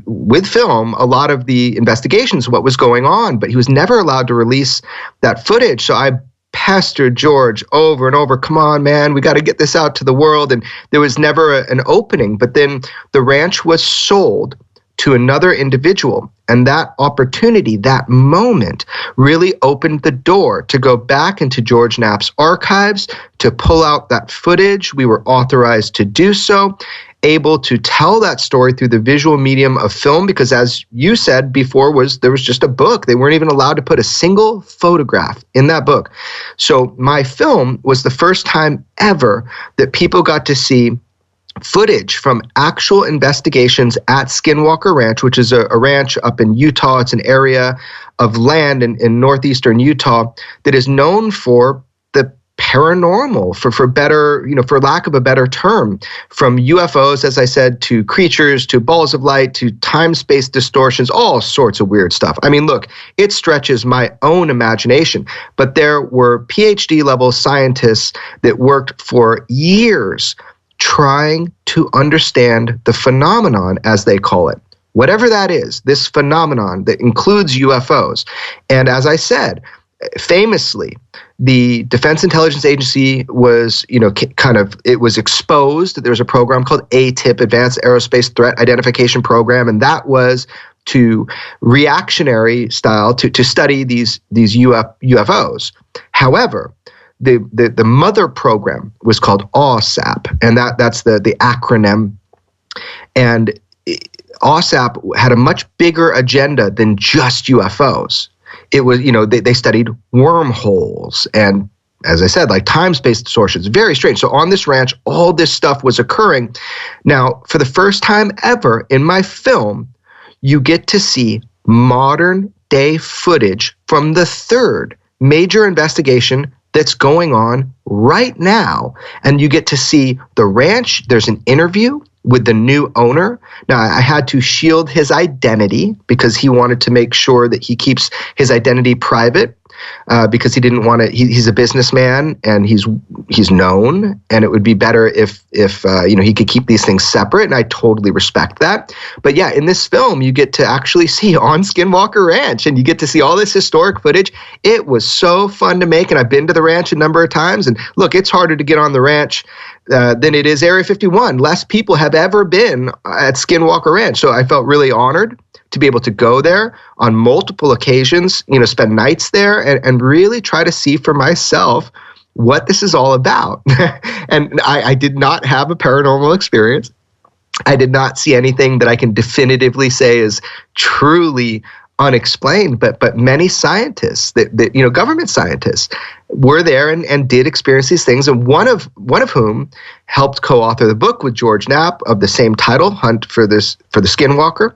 with film a lot of the investigations, what was going on, but he was never allowed to release that footage. So I pestered George over and over, come on, man, we got to get this out to the world. And there was never an opening. But then the ranch was sold to another individual. And that opportunity, that moment, really opened the door to go back into George Knapp's archives, to pull out that footage. We were authorized to do so, able to tell that story through the visual medium of film, because as you said before, there was just a book. They weren't even allowed to put a single photograph in that book. So my film was the first time ever that people got to see footage from actual investigations at Skinwalker Ranch, which is a ranch up in Utah. It's an area of land in northeastern Utah that is known for the paranormal, for better, for lack of a better term, from UFOs, as I said, to creatures, to balls of light, to time-space distortions, all sorts of weird stuff. I mean, look, it stretches my own imagination, but there were PhD-level scientists that worked for years trying to understand the phenomenon, as they call it, whatever that is, this phenomenon that includes UFOs. And as I said, famously, the Defense Intelligence Agency was, it was exposed that there was a program called ATIP, Advanced Aerospace Threat Identification Program, and that was to reactionary style to study these UFOs. However, the mother program was called OSAP, and that's the acronym. And OSAP had a much bigger agenda than just UFOs. It was, they studied wormholes and, as I said, like time-space distortions. Very strange. So on this ranch, all this stuff was occurring. Now, for the first time ever in my film, you get to see modern-day footage from the third major investigation that's going on right now. And you get to see the ranch. There's an interview with the new owner. Now, I had to shield his identity because he wanted to make sure that he keeps his identity private. because he didn't want to. He's a businessman and he's known, and it would be better if he could keep these things separate. And I totally respect that. But yeah, in this film, you get to actually see on Skinwalker Ranch, and you get to see all this historic footage. It was so fun to make, and I've been to the ranch a number of times. And look, it's harder to get on the ranch than it is Area 51. Less people have ever been at Skinwalker Ranch, so I felt really honored to be able to go there on multiple occasions, spend nights there and really try to see for myself what this is all about. And I did not have a paranormal experience. I did not see anything that I can definitively say is truly unexplained, but many scientists, that government scientists, were there and did experience these things, and one of whom helped co-author the book with George Knapp of the same title, Hunt for the Skinwalker.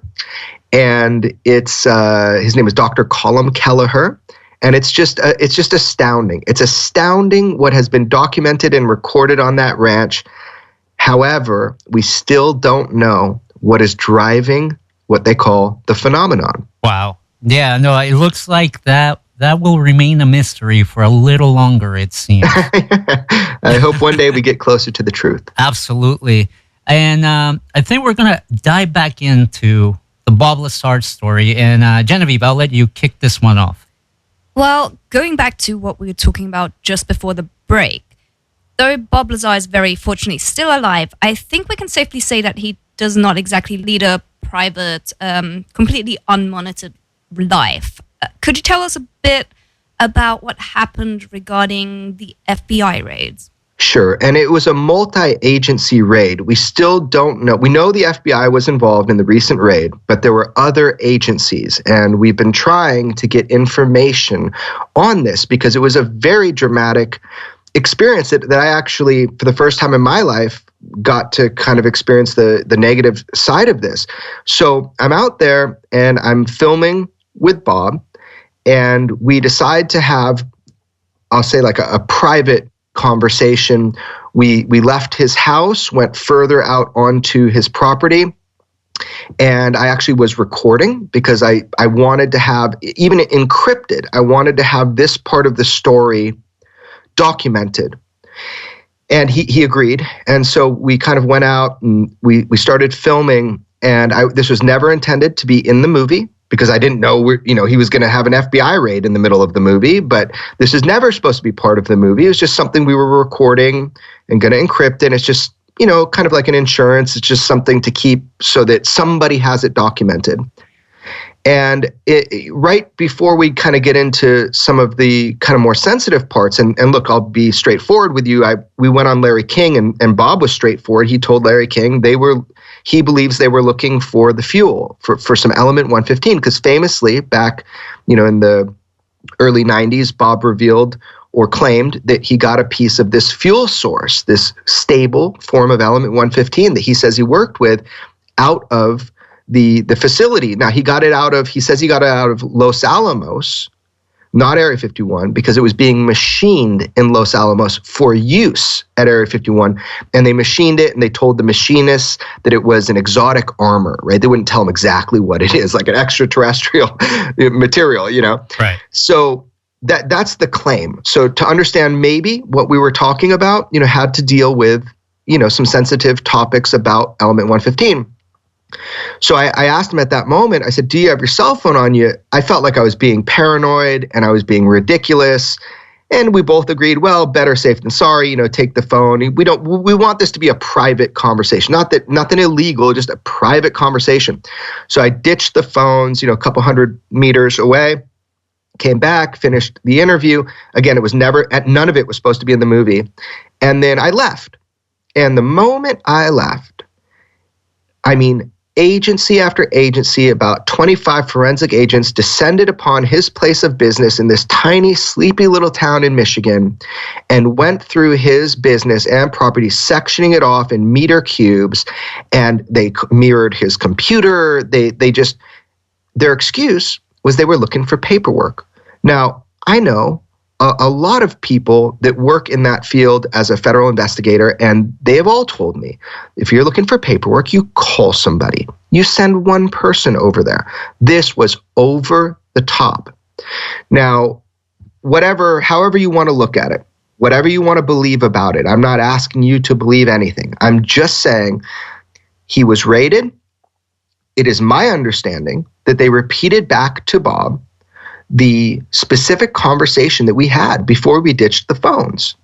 And it's his name is Dr. Colm Kelleher, and it's just astounding. It's astounding what has been documented and recorded on that ranch. However, we still don't know what is driving what they call the phenomenon. Wow. Yeah, no, it looks like that will remain a mystery for a little longer, it seems. I hope one day we get closer to the truth. Absolutely. And I think we're going to dive back into the Bob Lazar story. And Genevieve, I'll let you kick this one off. Well, going back to what we were talking about just before the break, though Bob Lazar is very fortunately still alive, I think we can safely say that he does not exactly lead a private, completely unmonitored life. Could you tell us a bit about what happened regarding the FBI raids? Sure. And it was a multi-agency raid. We still don't know. We know the FBI was involved in the recent raid, but there were other agencies. And we've been trying to get information on this because it was a very dramatic experience that I actually, for the first time in my life, got to kind of experience the negative side of this. So I'm out there and I'm filming with Bob, and we decide to have, I'll say, like a private conversation. We left his house, went further out onto his property, and I actually was recording because I wanted to have, even encrypted, I wanted to have this part of the story documented. And he agreed. And so we kind of went out and we started filming, and this was never intended to be in the movie, because I didn't know he was going to have an FBI raid in the middle of the movie, but this is never supposed to be part of the movie. It was just something we were recording and going to encrypt, and it's just, kind of like an insurance. It's just something to keep so that somebody has it documented. And right before we kind of get into some of the kind of more sensitive parts, and look, I'll be straightforward with you. We went on Larry King, and Bob was straightforward. He told Larry King he believes they were looking for the fuel for some element 115, because famously back, in the early 90s, Bob revealed or claimed that he got a piece of this fuel source, this stable form of element 115 that he says he worked with out of the facility. Now, he says he got it out of Los Alamos, not Area 51, because it was being machined in Los Alamos for use at Area 51. And they machined it, and they told the machinists that it was an exotic armor, right? They wouldn't tell them exactly what it is, like an extraterrestrial material, Right. So that's the claim. So to understand maybe what we were talking about, had to deal with, some sensitive topics about element 115. So I asked him at that moment, I said, do you have your cell phone on you? I felt like I was being paranoid and I was being ridiculous. And we both agreed, well, better safe than sorry, take the phone. We want this to be a private conversation, nothing illegal, just a private conversation. So I ditched the phones, a couple 100 meters away, came back, finished the interview. Again, none of it was supposed to be in the movie. And then I left. And the moment I left, agency after agency, about 25 forensic agents descended upon his place of business in this tiny, sleepy little town in Michigan and went through his business and property, sectioning it off in meter cubes, and they mirrored his computer. Their excuse was they were looking for paperwork. Now, I know a lot of people that work in that field as a federal investigator, and they have all told me, if you're looking for paperwork, you call somebody. You send one person over there. This was over the top. Now, however you want to look at it, whatever you want to believe about it, I'm not asking you to believe anything. I'm just saying he was raided. It is my understanding that they repeated back to Bob the specific conversation that we had before we ditched the phones.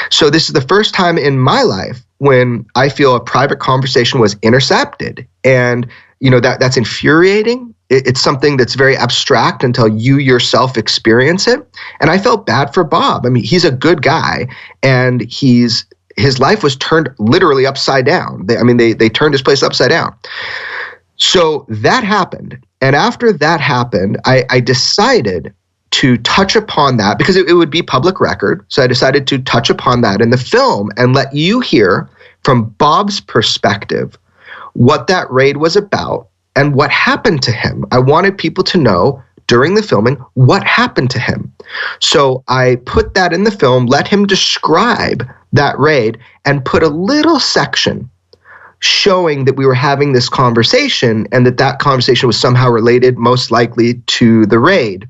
So this is the first time in my life when I feel a private conversation was intercepted. And, that's infuriating. It's something that's very abstract until you yourself experience it. And I felt bad for Bob. I mean, he's a good guy, and his life was turned literally upside down. They turned his place upside down. So that happened. And after that happened, I decided to touch upon that because it would be public record. So I decided to touch upon that in the film and let you hear from Bob's perspective what that raid was about and what happened to him. I wanted people to know during the filming what happened to him. So I put that in the film, let him describe that raid, and put a little section showing that we were having this conversation and that conversation was somehow related, most likely, to the raid.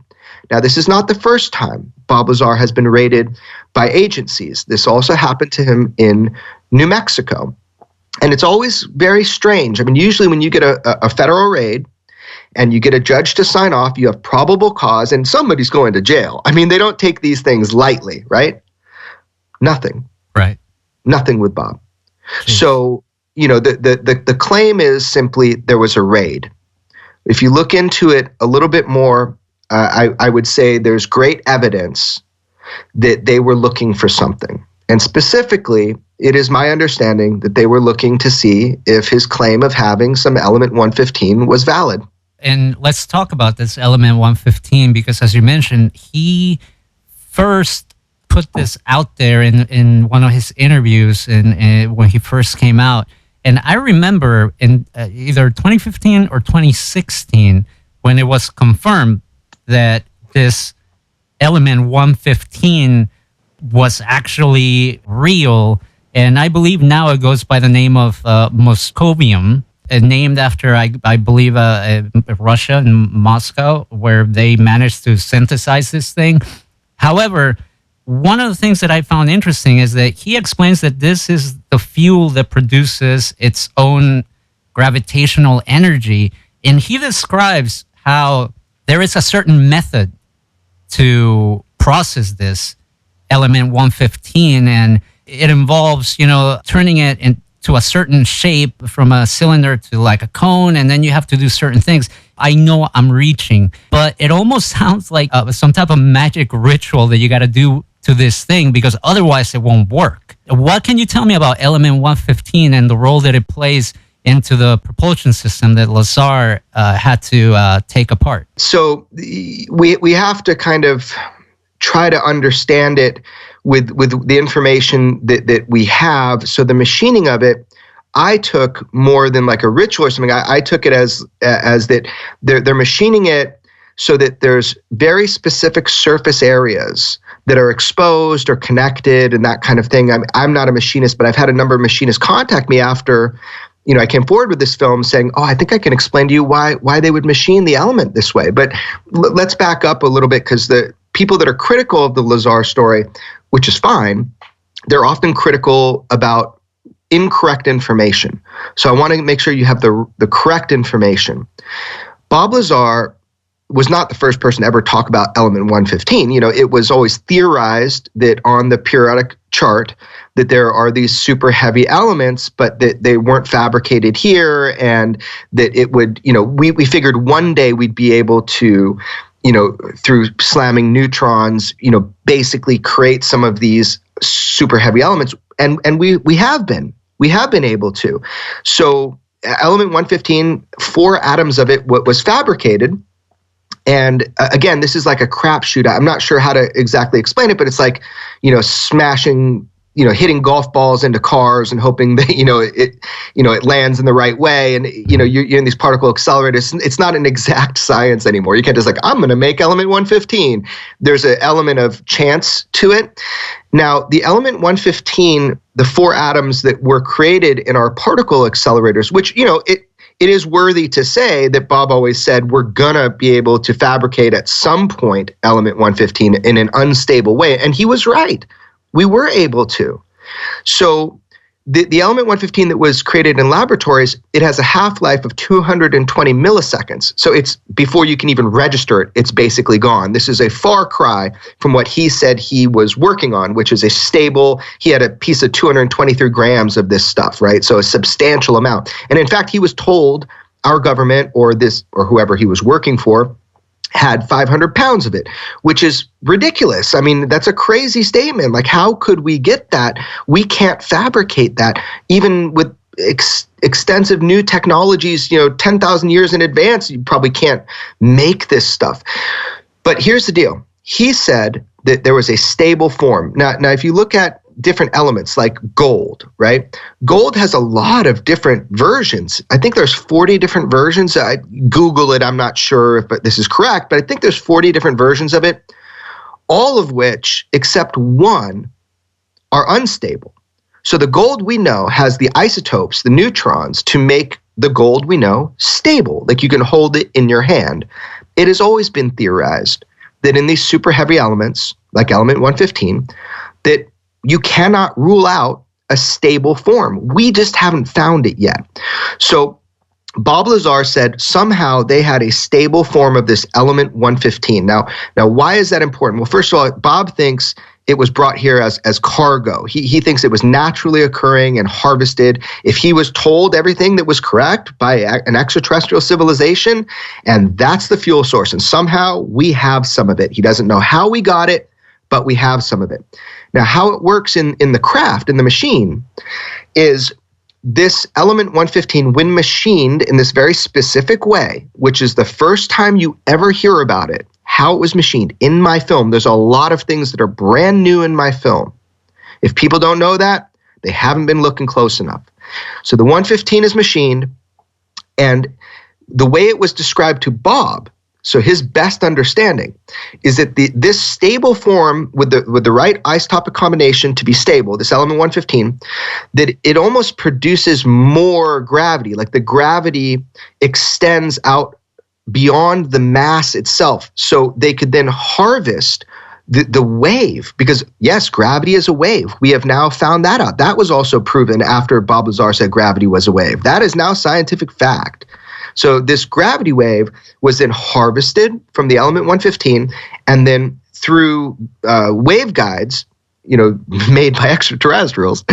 Now, this is not the first time Bob Lazar has been raided by agencies. This also happened to him in New Mexico. And it's always very strange. I mean, usually when you get a federal raid and you get a judge to sign off, you have probable cause and somebody's going to jail. I mean, they don't take these things lightly, right? Nothing. Right. Nothing with Bob. Jeez. So, the claim is simply there was a raid. If you look into it a little bit more, I would say there's great evidence that they were looking for something. And specifically, it is my understanding that they were looking to see if his claim of having some element 115 was valid. And let's talk about this element 115 because, as you mentioned, he first put this out there in one of his interviews when he first came out. And I remember in either 2015 or 2016 when it was confirmed that this element 115 was actually real. And I believe now it goes by the name of Moscovium, named after, I believe, Russia and Moscow, where they managed to synthesize this thing. However, one of the things that I found interesting is that he explains that this is the fuel that produces its own gravitational energy. And he describes how there is a certain method to process this element 115, and it involves, turning it into a certain shape from a cylinder to like a cone, and then you have to do certain things. I know I'm reaching, but it almost sounds like some type of magic ritual that you got to do to this thing because otherwise it won't work. What can you tell me about element 115 and the role that it plays into the propulsion system that Lazar had to take apart? So we have to kind of try to understand it with the information that we have. So the machining of it, I took more than like a ritual or something. I took it as that they're machining it so that there's very specific surface areas that are exposed or connected and that kind of thing. I'm not a machinist, but I've had a number of machinists contact me after I came forward with this film saying, I think I can explain to you why they would machine the element this way. But let's back up a little bit because the people that are critical of the Lazar story, which is fine, they're often critical about incorrect information. So I want to make sure you have the correct information. Bob Lazar was not the first person to ever talk about element 115. It was always theorized that on the periodic chart that there are these super heavy elements, but that they weren't fabricated here, and that it would, we figured one day we'd be able to, through slamming neutrons, basically create some of these super heavy elements, and we have been able to. So element 115, 4 atoms of it was fabricated. And again, this is like a crapshoot. I'm not sure how to exactly explain it, but it's like, smashing, hitting golf balls into cars and hoping that, it lands in the right way. And, you're in these particle accelerators. It's not an exact science anymore. You can't just I'm going to make element 115. There's an element of chance to it. Now, the element 115, the 4 atoms that were created in our particle accelerators, which, it is worthy to say that Bob always said we're going to be able to fabricate at some point element 115 in an unstable way. And he was right. We were able to. So the element 115 that was created in laboratories, it has a half-life of 220 milliseconds. So it's before you can even register it, it's basically gone. This is a far cry from what he said he was working on, which is a stable, he had a piece of 223 grams of this stuff, right? So a substantial amount. And in fact, he was told our government or whoever he was working for had 500 pounds of it, which is ridiculous. I mean, that's a crazy statement. Like, how could we get that? We can't fabricate that, even with extensive new technologies, 10,000 years in advance. You probably can't make this stuff. But here's the deal. He said that there was a stable form. Now, if you look at different elements like gold, right? Gold has a lot of different versions. I think there's 40 different versions. I Google it. I'm not sure if this is correct, but I think there's 40 different versions of it, all of which, except one, are unstable. So the gold we know has the isotopes, the neutrons, to make the gold we know stable. Like you can hold it in your hand. It has always been theorized that in these super heavy elements, like element 115, that you cannot rule out a stable form. We just haven't found it yet. So Bob Lazar said somehow they had a stable form of this element 115. Now, why is that important? Well, first of all, Bob thinks it was brought here as cargo. He thinks it was naturally occurring and harvested. If he was told everything that was correct by an extraterrestrial civilization, and that's the fuel source, and somehow we have some of it. He doesn't know how we got it, but we have some of it. Now, how it works in the craft, in the machine, is this element 115, when machined in this very specific way, which is the first time you ever hear about it, how it was machined in my film. There's a lot of things that are brand new in my film. If people don't know that, they haven't been looking close enough. So the 115 is machined, and the way it was described to Bob, so his best understanding is that this stable form with the right isotopic combination to be stable, this element 115, that it almost produces more gravity. Like the gravity extends out beyond the mass itself. So they could then harvest the wave, because yes, gravity is a wave. We have now found that out. That was also proven after Bob Lazar said gravity was a wave. That is now scientific fact. So this gravity wave was then harvested from the element 115, and then through waveguides, made by extraterrestrials,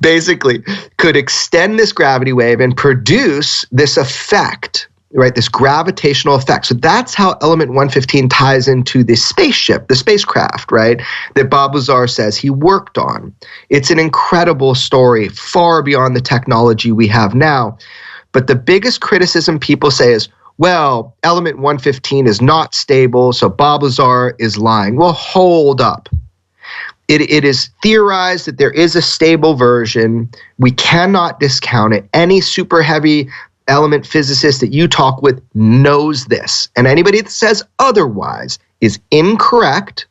basically could extend this gravity wave and produce this effect, right? This gravitational effect. So that's how element 115 ties into the spaceship, the spacecraft, right? That Bob Lazar says he worked on. It's an incredible story, far beyond the technology we have now. But the biggest criticism people say is, well, element 115 is not stable, so Bob Lazar is lying. Well, hold up. It is theorized that there is a stable version. We cannot discount it. Any super heavy element physicist that you talk with knows this. And anybody that says otherwise is incorrect,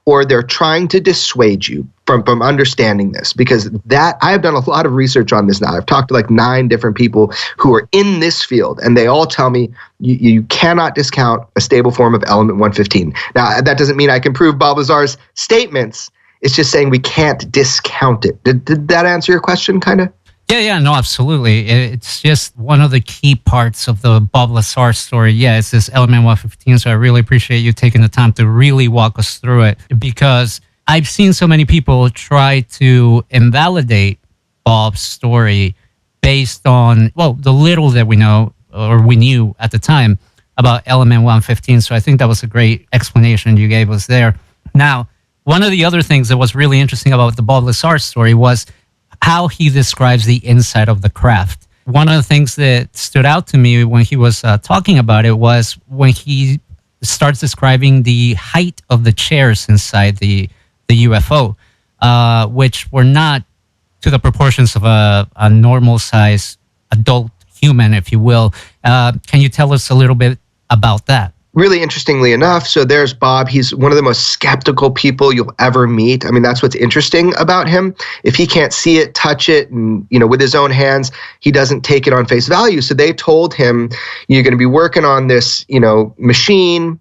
or they're trying to dissuade you from understanding this, because I have done a lot of research on this now. I've talked to like 9 different people who are in this field, and they all tell me you cannot discount a stable form of element 115. Now, that doesn't mean I can prove Bob Lazar's statements. It's just saying we can't discount it. Did that answer your question, kind of? Yeah, no, absolutely. It's just one of the key parts of the Bob Lazar story. Yeah, it's this element 115, so I really appreciate you taking the time to really walk us through it, because I've seen so many people try to invalidate Bob's story based on, the little that we know or we knew at the time about element 115. So I think that was a great explanation you gave us there. Now, one of the other things that was really interesting about the Bob Lazar story was how he describes the inside of the craft. One of the things that stood out to me when he was talking about it was when he starts describing the height of the chairs inside the UFO, which were not to the proportions of a normal size adult human, if you will. Can you tell us a little bit about that? really interestingly enough, so there's Bob. He's one of the most skeptical people you'll ever meet. I mean, that's what's interesting about him. If he can't see it, touch it, and, with his own hands, he doesn't take it on face value. So they told him, you're going to be working on this, machine,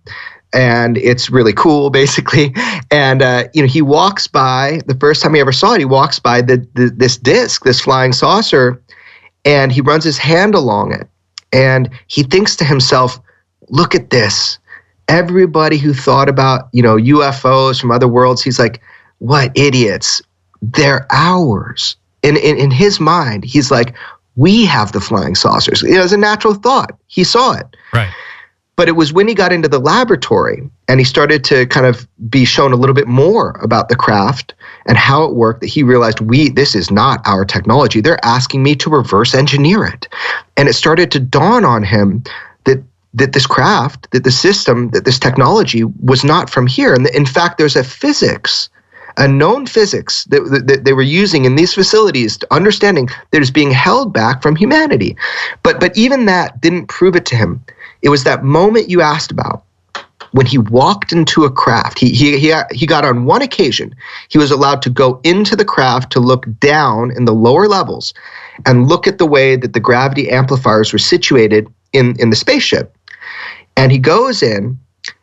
and it's really cool, basically. And, he walks by, the first time he ever saw it, he walks by this disc, this flying saucer, and he runs his hand along it. And he thinks to himself, look at this. Everybody who thought about, UFOs from other worlds, he's like, what idiots. They're ours. In his mind, he's like, we have the flying saucers. It was a natural thought. He saw it. Right. But it was when he got into the laboratory and he started to kind of be shown a little bit more about the craft and how it worked that he realized this is not our technology. They're asking me to reverse engineer it. And it started to dawn on him that this craft, that the system, that this technology was not from here. And in fact, there's a known physics that they were using in these facilities to understanding that is being held back from humanity. But even that didn't prove it to him. It was that moment you asked about when he walked into a craft. He got on one occasion, he was allowed to go into the craft to look down in the lower levels and look at the way that the gravity amplifiers were situated in the spaceship. And he goes in,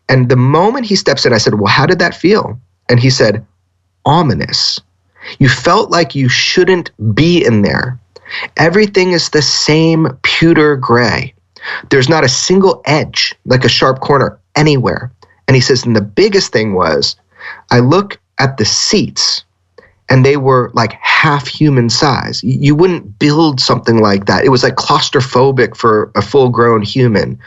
and the moment he steps in, I said, well, how did that feel? And he said, ominous. You felt like you shouldn't be in there. Everything is the same pewter gray. There's not a single edge, like a sharp corner, anywhere. And he says, and the biggest thing was, I look at the seats, and they were like half human size. You wouldn't build something like that. It was like claustrophobic for a full-grown human.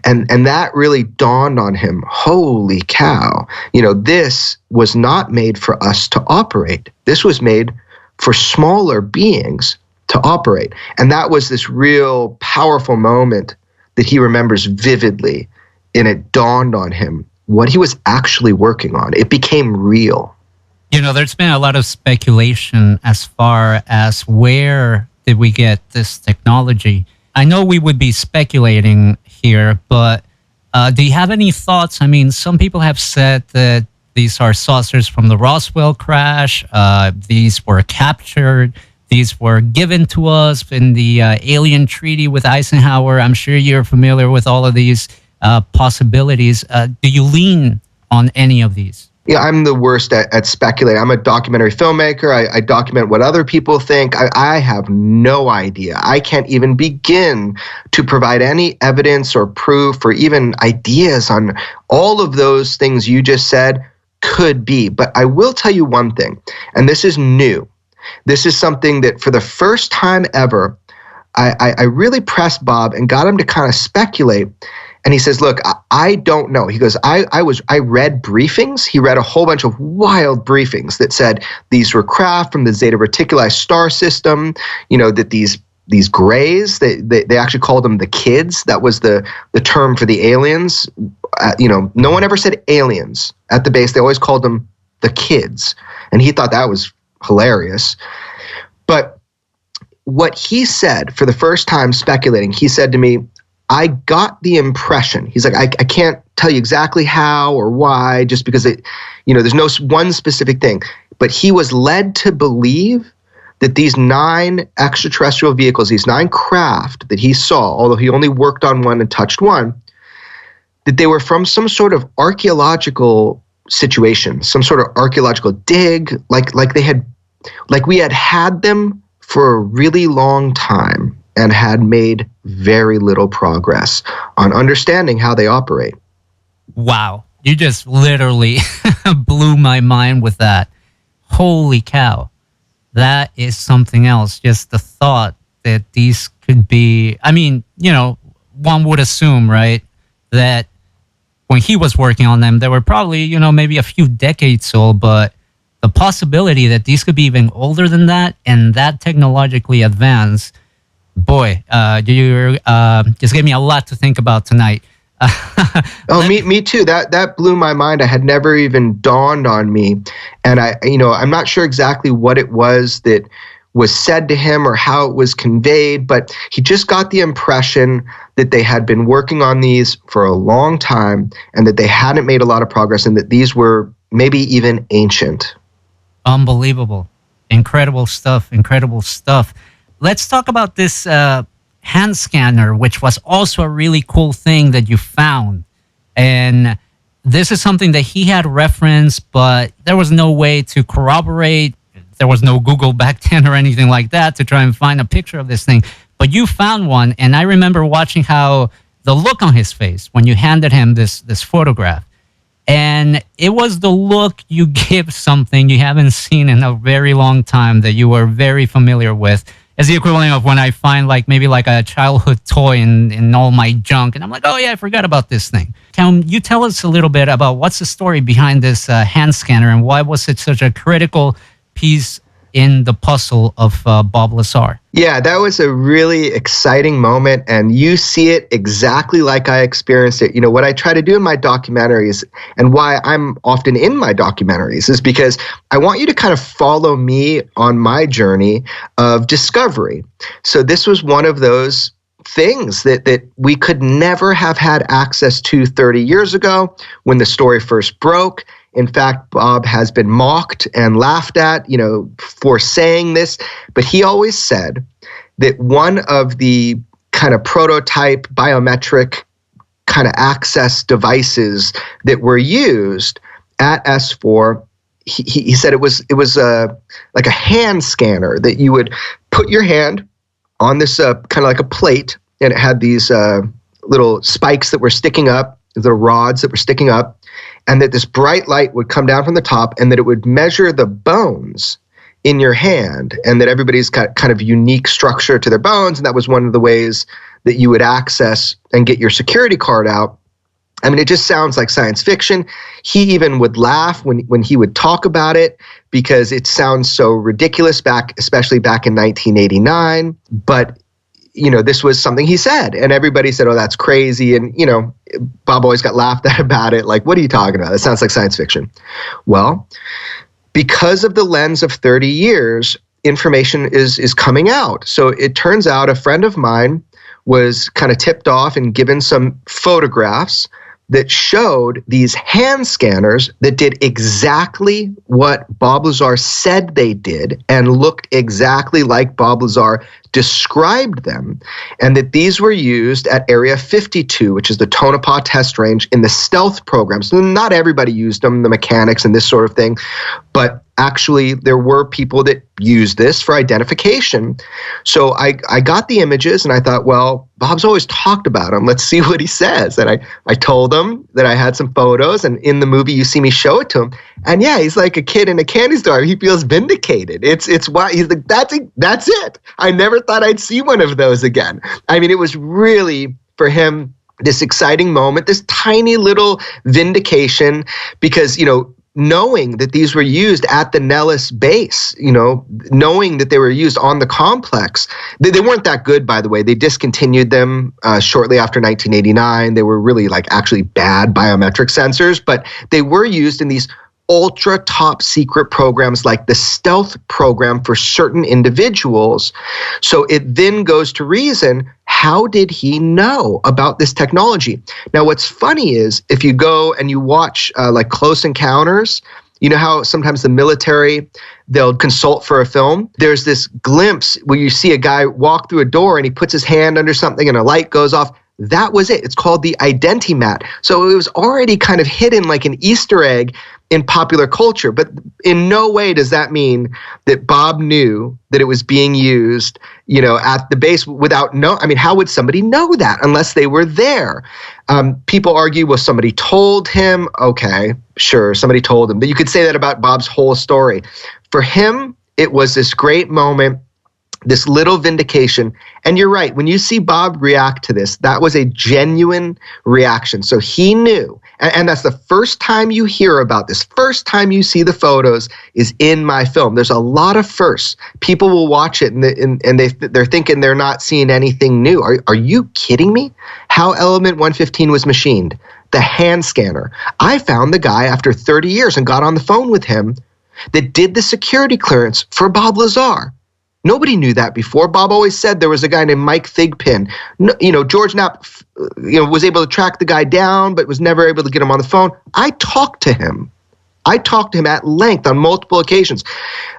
And that really dawned on him, holy cow, this was not made for us to operate. This was made for smaller beings to operate. And that was this real powerful moment that he remembers vividly. And it dawned on him what he was actually working on. It became real. There's been a lot of speculation as far as where did we get this technology. I know we would be speculating here, but do you have any thoughts? I mean, some people have said that these are saucers from the Roswell crash. These were captured. These were given to us in the alien treaty with Eisenhower. I'm sure you're familiar with all of these possibilities. Do you lean on any of these? Yeah, I'm the worst at speculating. I'm a documentary filmmaker. I document what other people think. I have no idea. I can't even begin to provide any evidence or proof or even ideas on all of those things you just said could be. But I will tell you one thing, and this is new. This is something that for the first time ever, I really pressed Bob and got him to kind of speculate. And he says, look, I don't know. He goes, I read briefings. He read a whole bunch of wild briefings that said these were craft from the Zeta Reticuli star system, that these grays, they actually called them the kids. That was the term for the aliens. No one ever said aliens at the base. They always called them the kids. And he thought that was hilarious. But what he said for the first time speculating, he said to me, I got the impression, he's like, I can't tell you exactly how or why, just because there's no one specific thing, but he was led to believe that these 9 extraterrestrial vehicles, these 9 craft that he saw, although he only worked on one and touched one, that they were from some sort of archaeological situation, some sort of archaeological dig, like we had them for a really long time and had made very little progress on understanding how they operate. Wow. You just literally blew my mind with that. Holy cow. That is something else. Just the thought that these could be, one would assume, right, that when he was working on them, they were probably, maybe a few decades old, but the possibility that these could be even older than that and that technologically advanced, boy, you just gave me a lot to think about tonight. Me too. That blew my mind. I had never even dawned on me, and I'm not sure exactly what it was that was said to him or how it was conveyed, but he just got the impression that they had been working on these for a long time and that they hadn't made a lot of progress and that these were maybe even ancient. Unbelievable. Incredible stuff. Incredible stuff. Let's talk about this hand scanner, which was also a really cool thing that you found. And this is something that he had referenced, but there was no way to corroborate. There was no Google back then or anything like that to try and find a picture of this thing. But you found one, and I remember watching how the look on his face when you handed him this photograph. And it was the look you give something you haven't seen in a very long time that you were very familiar with. It's the equivalent of when I find maybe a childhood toy in all my junk, and I'm like, oh yeah, I forgot about this thing. Can you tell us a little bit about what's the story behind this hand scanner, and why was it such a critical piece in the puzzle of Bob Lazar? Yeah, that was a really exciting moment, and you see it exactly like I experienced it. You know, what I try to do in my documentaries, and why I'm often in my documentaries, is because I want you to kind of follow me on my journey of discovery. So this was one of those things that we could never have had access to 30 years ago when the story first broke. In fact, Bob has been mocked and laughed at, for saying this, but he always said that one of the kind of prototype biometric kind of access devices that were used at S4, he said it was like a hand scanner that you would put your hand on this kind of like a plate, and it had these little spikes that were sticking up, the rods that were sticking up, and that this bright light would come down from the top, and that it would measure the bones in your hand, and that everybody's got kind of unique structure to their bones, and that was one of the ways that you would access and get your security card out. I mean, it just sounds like science fiction. He even would laugh when he would talk about it because it sounds so ridiculous, especially back in 1989. But this was something he said, and everybody said, oh, that's crazy. And, Bob always got laughed at about it. Like, what are you talking about? It sounds like science fiction. Well, because of the lens of 30 years, information is coming out. So it turns out a friend of mine was kind of tipped off and given some photographs that showed these hand scanners that did exactly what Bob Lazar said they did and looked exactly like Bob Lazar described them, and that these were used at Area 52, which is the Tonopah test range, in the stealth program. So not everybody used them, the mechanics and this sort of thing, but actually there were people that used this for identification. So I got the images and I thought, well, Bob's always talked about them. Let's see what he says. And I told him that I had some photos, and in the movie you see me show it to him. And yeah, he's like a kid in a candy store. He feels vindicated. It's why he's like, that's it. I never thought I'd see one of those again. I mean, it was really, for him, this exciting moment, this tiny little vindication, because, knowing that these were used at the Nellis base, knowing that they were used on the complex. They weren't that good, by the way. They discontinued them shortly after 1989. They were really actually bad biometric sensors, but they were used in these ultra top secret programs like the stealth program for certain individuals. So it then goes to reason, how did he know about this technology? Now, what's funny is if you go and you watch Close Encounters, you know how sometimes the military, they'll consult for a film. There's this glimpse where you see a guy walk through a door and he puts his hand under something and a light goes off. That was it. It's called the Identimat. So it was already kind of hidden like an Easter egg in popular culture, but in no way does that mean that Bob knew that it was being used, at the base without how would somebody know that unless they were there? People argue, well, somebody told him. Okay, sure, somebody told him. But you could say that about Bob's whole story. For him, it was this great moment, this little vindication. And you're right, when you see Bob react to this, that was a genuine reaction. So he knew. And that's the first time you hear about this, first time you see the photos is in my film. There's a lot of firsts. People will watch it and they're thinking they're not seeing anything new. Are you kidding me? How Element 115 was machined, the hand scanner. I found the guy after 30 years and got on the phone with him that did the security clearance for Bob Lazar. Nobody knew that before. Bob always said there was a guy named Mike Thigpen. George Knapp, was able to track the guy down, but was never able to get him on the phone. I talked to him at length on multiple occasions.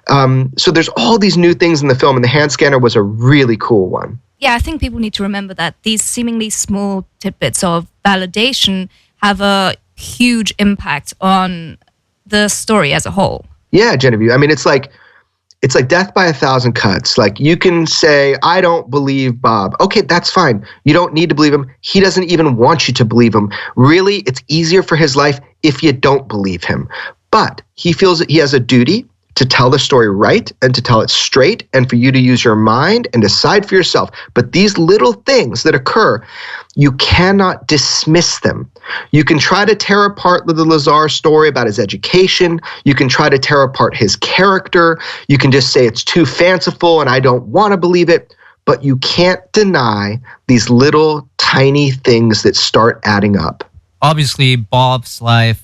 So there's all these new things in the film, and the hand scanner was a really cool one. Yeah, I think people need to remember that these seemingly small tidbits of validation have a huge impact on the story as a whole. Yeah, Genevieve. I mean, it's like death by 1,000 cuts. Like, you can say, I don't believe Bob. Okay, that's fine. You don't need to believe him. He doesn't even want you to believe him. Really, it's easier for his life if you don't believe him. But he feels that he has a duty to tell the story right and to tell it straight, and for you to use your mind and decide for yourself. But these little things that occur, you cannot dismiss them. You can try to tear apart the Lazar story about his education. You can try to tear apart his character. You can just say it's too fanciful and I don't want to believe it. But you can't deny these little tiny things that start adding up. Obviously, Bob's life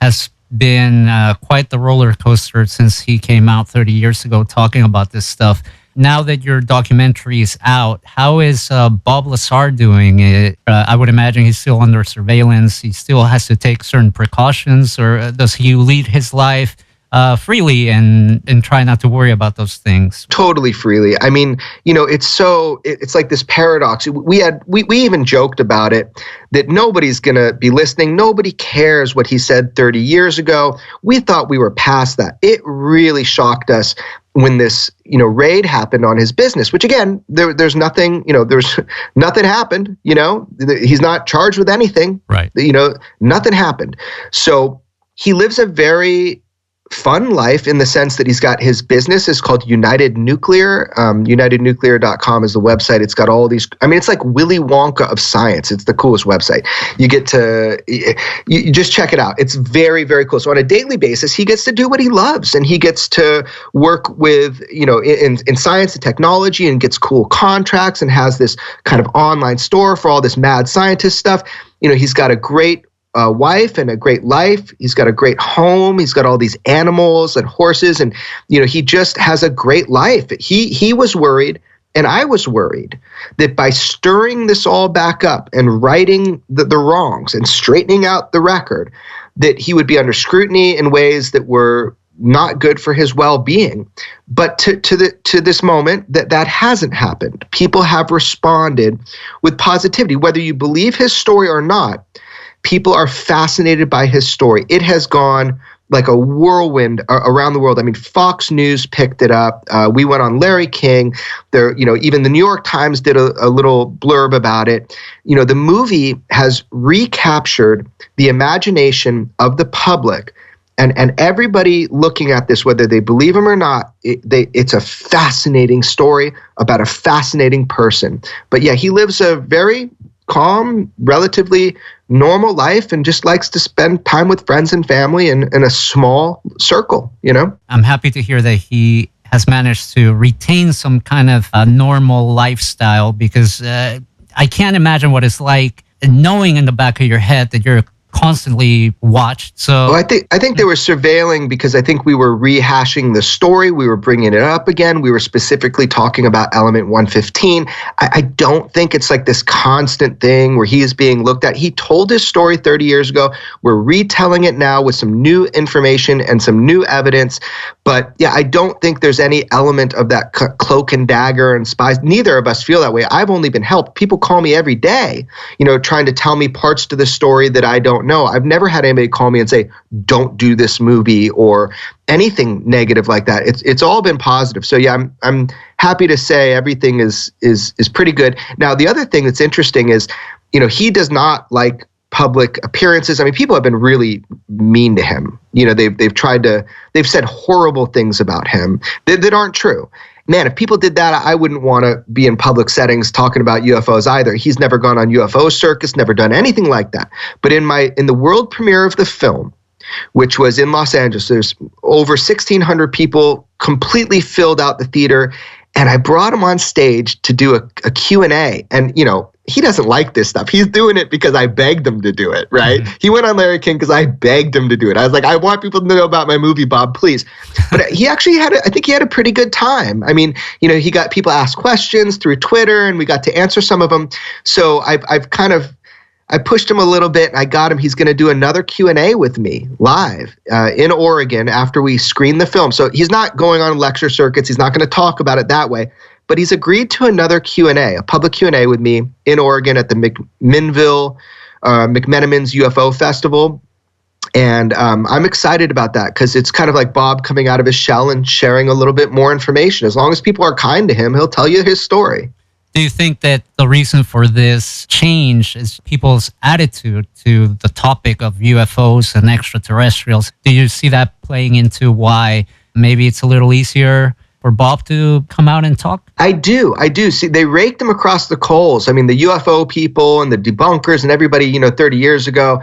has been quite the roller coaster since he came out 30 years ago talking about this stuff. Now that your documentary is out, how is Bob Lazar doing? I would imagine he's still under surveillance. He still has to take certain precautions, or does he lead his life freely and try not to worry about those things? Totally freely. I mean, it's like this paradox. We even joked about it, that nobody's going to be listening. Nobody cares what he said 30 years ago. We thought we were past that. It really shocked us when this, raid happened on his business, which again, there's nothing, there's nothing happened, he's not charged with anything. Right. Nothing happened. So he lives a very fun life in the sense that he's got his business is called United Nuclear. UnitedNuclear.com is the website. It's got all these, it's like Willy Wonka of science. It's the coolest website. You get to, you just check it out. It's very, very cool. So on a daily basis, he gets to do what he loves, and he gets to work with, in science and technology, and gets cool contracts, and has this kind of online store for all this mad scientist stuff. He's got a great wife and a great life. He's got a great home. He's got all these animals and horses, and he just has a great life. He was worried, and I was worried, that by stirring this all back up and righting the wrongs and straightening out the record, that he would be under scrutiny in ways that were not good for his well-being. But to this moment, that hasn't happened. People have responded with positivity, whether you believe his story or not. People are fascinated by his story. It has gone like a whirlwind around the world. Fox News picked it up. We went on Larry King. There, even the New York Times did a little blurb about it. The movie has recaptured the imagination of the public, and everybody looking at this, whether they believe him or not, it's a fascinating story about a fascinating person. But yeah, he lives a very calm, relatively normal life, and just likes to spend time with friends and family in a small circle, I'm happy to hear that he has managed to retain some kind of normal lifestyle, because I can't imagine what it's like knowing in the back of your head that you're constantly watched. So I think they were surveilling, because I think we were rehashing the story. We were bringing it up again. We were specifically talking about element 115. I don't think it's like this constant thing where he is being looked at. He told his story 30 years ago. We're retelling it now with some new information and some new evidence. But yeah, I don't think there's any element of that cloak and dagger and spies. Neither of us feel that way. I've only been helped. People call me every day, trying to tell me parts to the story that I don't know. I've never had anybody call me and say, don't do this movie, or anything negative like that. It's all been positive. So yeah, I'm happy to say everything is pretty good. Now, the other thing that's interesting is, he does not like public appearances. People have been really mean to him. They've said horrible things about him that aren't true. Man, if people did that, I wouldn't want to be in public settings talking about UFOs either. He's never gone on UFO circus, never done anything like that. But in the world premiere of the film, which was in Los Angeles, there's over 1,600 people, completely filled out the theater. And I brought him on stage to do a Q&A. And, he doesn't like this stuff. He's doing it because I begged him to do it, right? Mm-hmm. He went on Larry King because I begged him to do it. I was like, I want people to know about my movie, Bob, please. But he actually I think he had a pretty good time. I mean, he got people ask questions through Twitter, and we got to answer some of them. So I pushed him a little bit, and I got him. He's going to do another Q&A with me live in Oregon after we screen the film. So he's not going on lecture circuits. He's not going to talk about it that way. But he's agreed to another Q&A, a public Q&A with me in Oregon at the McMenamin's UFO Festival. And I'm excited about that because it's kind of like Bob coming out of his shell and sharing a little bit more information. As long as people are kind to him, he'll tell you his story. Do you think that the reason for this change is people's attitude to the topic of UFOs and extraterrestrials? Do you see that playing into why maybe it's a little easier for Bob to come out and talk? I do. See, they raked him across the coals. I mean, the UFO people and the debunkers and everybody, 30 years ago.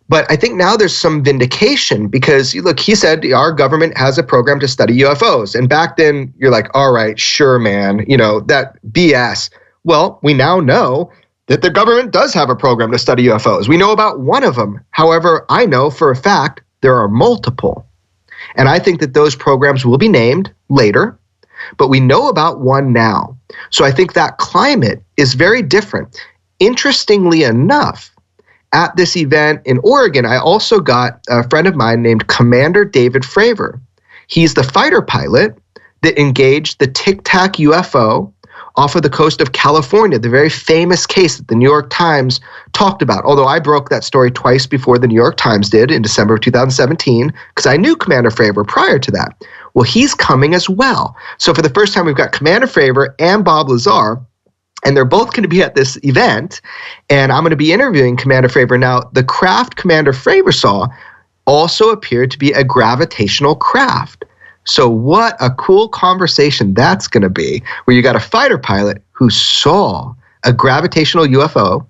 But I think now there's some vindication because, look, he said our government has a program to study UFOs. And back then, you're like, all right, sure, man, that BS. Well, we now know that the government does have a program to study UFOs. We know about one of them. However, I know for a fact there are multiple. And I think that those programs will be named later, but we know about one now. So I think that climate is very different. Interestingly enough, at this event in Oregon, I also got a friend of mine named Commander David Fravor. He's the fighter pilot that engaged the Tic Tac UFO off of the coast of California, the very famous case that the New York Times talked about. Although I broke that story twice before the New York Times did in December of 2017, because I knew Commander Fravor prior to that. Well, he's coming as well. So for the first time, we've got Commander Fravor and Bob Lazar, and they're both going to be at this event, and I'm going to be interviewing Commander Fravor. Now, the craft Commander Fravor saw also appeared to be a gravitational craft. So what a cool conversation that's going to be, where you got a fighter pilot who saw a gravitational UFO,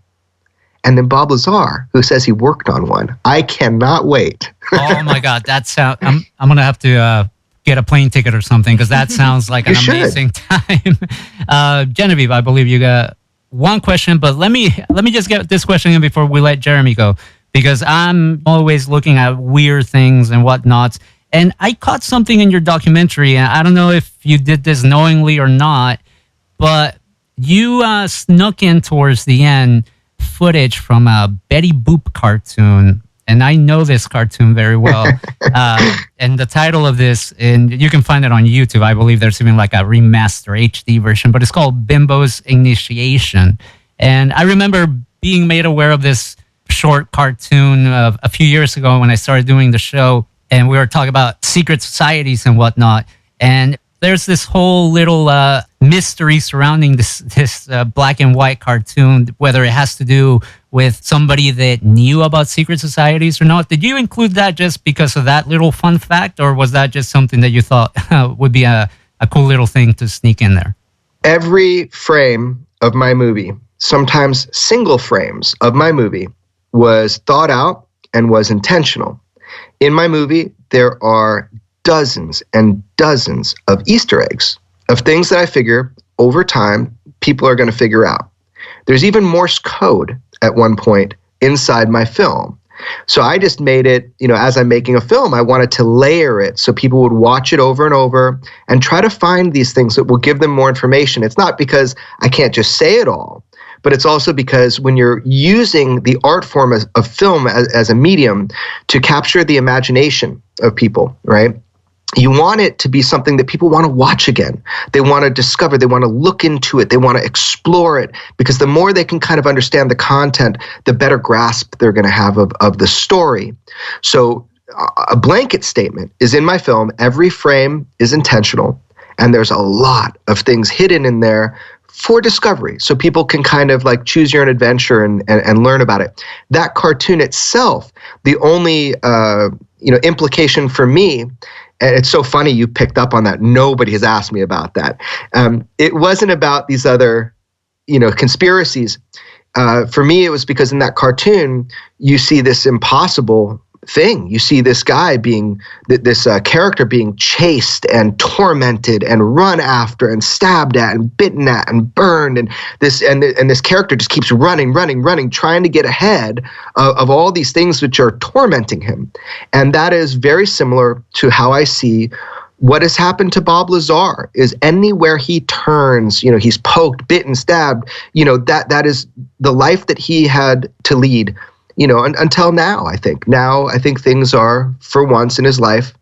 and then Bob Lazar, who says he worked on one. I cannot wait. Oh my God, I'm going to have to get a plane ticket or something, because that sounds like an amazing time. Genevieve, I believe you got one question, but let me just get this question in before we let Jeremy go, because I'm always looking at weird things and whatnot. And I caught something in your documentary, and I don't know if you did this knowingly or not, but you snuck in towards the end footage from a Betty Boop cartoon. And I know this cartoon very well. And the title of this, and you can find it on YouTube. I believe there's even like a remaster HD version, but it's called Bimbo's Initiation. And I remember being made aware of this short cartoon a few years ago when I started doing the show, and we were talking about secret societies and whatnot. And there's this whole little mystery surrounding this black and white cartoon, whether it has to do with somebody that knew about secret societies or not. Did you include that just because of that little fun fact, or was that just something that you thought would be a cool little thing to sneak in there? Every frame of my movie, sometimes single frames of my movie, was thought out and was intentional. In my movie, there are dozens and dozens of Easter eggs of things that I figure over time people are going to figure out. There's even Morse code at one point inside my film. So I just made it, as I'm making a film, I wanted to layer it so people would watch it over and over and try to find these things that will give them more information. It's not because I can't just say it all, but it's also because when you're using the art form of film as a medium to capture the imagination of people, right? You want it to be something that people want to watch again. They want to discover. They want to look into it. They want to explore it, because the more they can kind of understand the content, the better grasp they're going to have of the story. So a blanket statement is in my film. Every frame is intentional, and there's a lot of things hidden in there for discovery, so people can kind of like choose your own adventure and learn about it. That cartoon itself, the only implication for me, and it's so funny you picked up on that. Nobody has asked me about that. It wasn't about these other, conspiracies. For me, it was because in that cartoon, you see this impossible thing. You see this guy this character being chased and tormented and run after and stabbed at and bitten at and burned, and this character just keeps running, trying to get ahead of all these things which are tormenting him. And that is very similar to how I see what has happened to Bob Lazar. Is anywhere he turns, he's poked, bitten, stabbed, that is the life that he had to lead, until now. I think things are, for once in his life,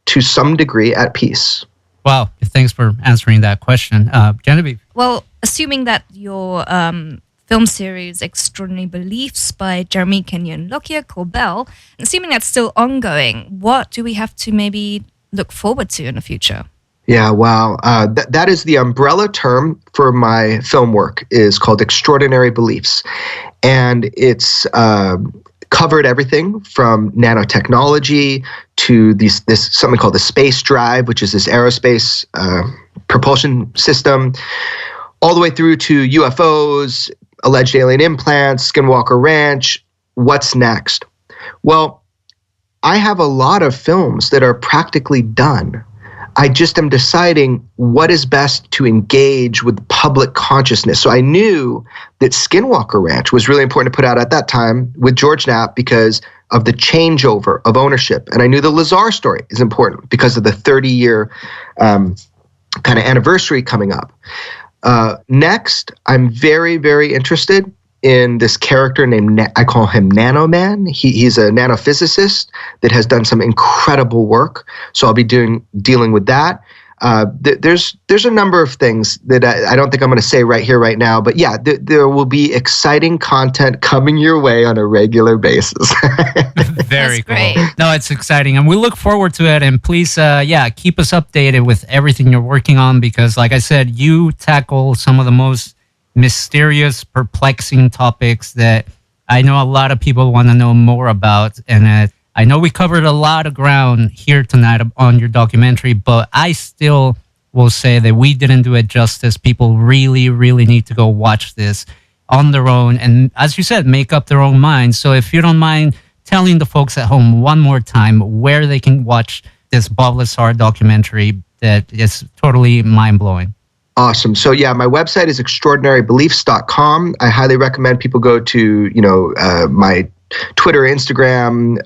to some degree at peace. Wow. Thanks for answering that question. Genevieve? Well, assuming that your film series Extraordinary Beliefs by Jeremy Kenyon Lockyer Corbell, and assuming that's still ongoing, what do we have to maybe look forward to in the future? Yeah, wow. That is the umbrella term for my film work, is called Extraordinary Beliefs. And it's covered everything from nanotechnology to this something called the space drive, which is this aerospace propulsion system, all the way through to UFOs, alleged alien implants, Skinwalker Ranch. What's next? Well, I have a lot of films that are practically done. I just am deciding what is best to engage with public consciousness. So I knew that Skinwalker Ranch was really important to put out at that time with George Knapp because of the changeover of ownership. And I knew the Lazar story is important because of the 30-year kind of anniversary coming up. Next, I'm very, very interested in this character named, I call him Nano Man. He's a nanophysicist that has done some incredible work. So I'll be dealing with that. There's a number of things that I don't think I'm going to say right here, right now. But yeah, there will be exciting content coming your way on a regular basis. Very cool. Great. No, it's exciting. And we look forward to it. And please, keep us updated with everything you're working on because, like I said, you tackle some of the most mysterious, perplexing topics that I know a lot of people want to know more about. And I know we covered a lot of ground here tonight on your documentary, but I still will say that we didn't do it justice. People really, really need to go watch this on their own. And as you said, make up their own minds. So if you don't mind telling the folks at home one more time where they can watch this Bob Lazar documentary that is totally mind-blowing. Awesome. So yeah, my website is extraordinarybeliefs.com. I highly recommend people go to, my Twitter, Instagram,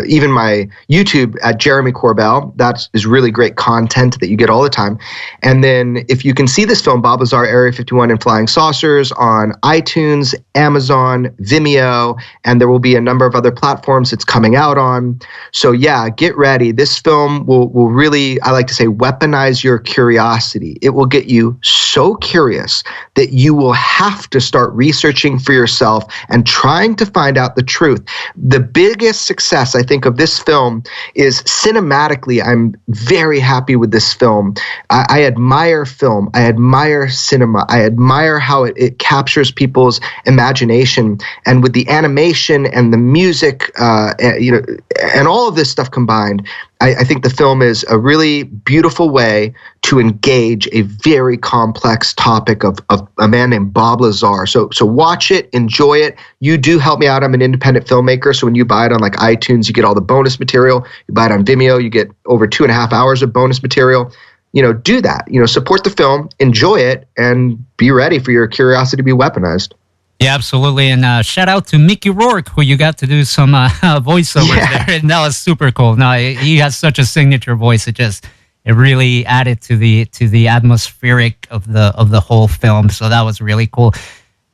even my YouTube at Jeremy Corbell. That is really great content that you get all the time. And then if you can see this film, Bob Lazar, Area 51 and Flying Saucers, on iTunes, Amazon, Vimeo, and there will be a number of other platforms it's coming out on. So yeah, get ready. This film will really, I like to say, weaponize your curiosity. It will get you so curious that you will have to start researching for yourself and trying to find out the truth. The biggest success, I think, of this film is cinematically. I'm very happy with this film. I admire film. I admire cinema. I admire how it captures people's imagination. And with the animation and the music, and all of this stuff combined, I think the film is a really beautiful way to engage a very complex topic of a man named Bob Lazar. So watch it, enjoy it. You do help me out. I'm an independent filmmaker, so when you buy it on like iTunes, you get all the bonus material. You buy it on Vimeo, you get over 2.5 hours of bonus material. Do that. Support the film, enjoy it, and be ready for your curiosity to be weaponized. Yeah, absolutely. And shout out to Mickey Rourke, who you got to do some voiceovers there. And that was super cool. No, he has such a signature voice. It really added to the atmospheric of the whole film. So that was really cool.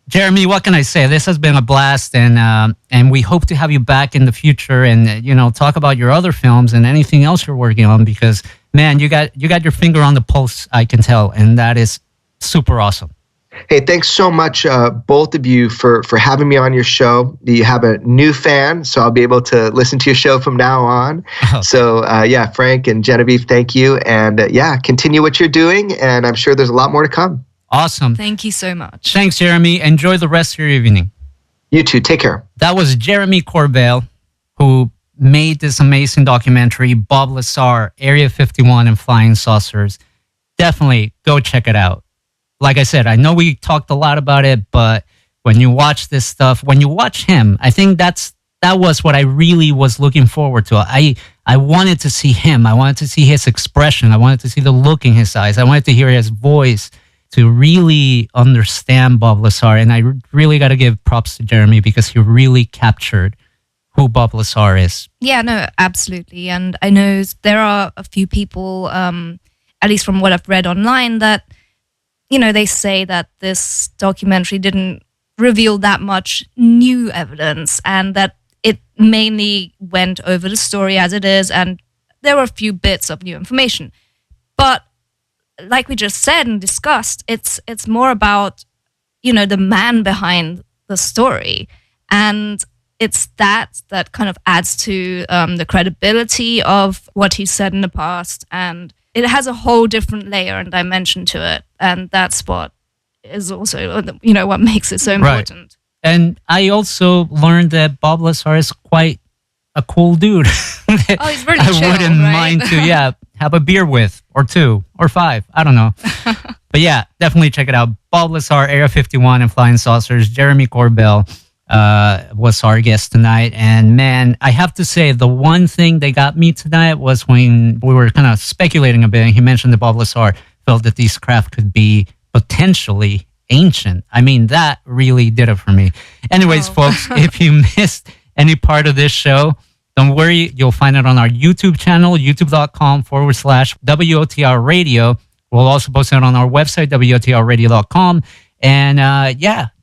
Jeremy, what can I say? This has been a blast, and we hope to have you back in the future and talk about your other films and anything else you're working on because, man, you got your finger on the pulse, I can tell, and that is super awesome. Hey, thanks so much, both of you, for having me on your show. You have a new fan, so I'll be able to listen to your show from now on. Oh. So, Frank and Genevieve, thank you. And, continue what you're doing, and I'm sure there's a lot more to come. Awesome. Thank you so much. Thanks, Jeremy. Enjoy the rest of your evening. You too. Take care. That was Jeremy Corbell, who made this amazing documentary, Bob Lazar, Area 51 and Flying Saucers. Definitely go check it out. Like I said, I know we talked a lot about it, but when you watch this stuff, when you watch him, I think that's that was what I really was looking forward to. I wanted to see him. I wanted to see his expression. I wanted to see the look in his eyes. I wanted to hear his voice to really understand Bob Lazar. And I really got to give props to Jeremy because he really captured who Bob Lazar is. Yeah, no, absolutely. And I know there are a few people, at least from what I've read online, that, you know, they say that this documentary didn't reveal that much new evidence and that it mainly went over the story as it is, and there were a few bits of new information. But like we just said and discussed, it's more about, you know, the man behind the story. And it's that kind of adds to the credibility of what he said in the past. And it has a whole different layer and dimension to it. And that's what is also, you know, what makes it so important. Right. And I also learned that Bob Lazar is quite a cool dude. Oh, he's really chill, I wouldn't right? mind to, have a beer with, or 2, or 5. I don't know. But yeah, definitely check it out. Bob Lazar, Area 51 and Flying Saucers. Jeremy Corbell was our guest tonight. And man, I have to say, the one thing that got me tonight was when we were kind of speculating a bit, and he mentioned that Bob Lazar felt that these craft could be potentially ancient. I mean, that really did it for me. Anyways, folks, if you missed any part of this show, don't worry. You'll find it on our YouTube channel, youtube.com/WOTR Radio. We'll also post it on our website, WOTRradio.com. And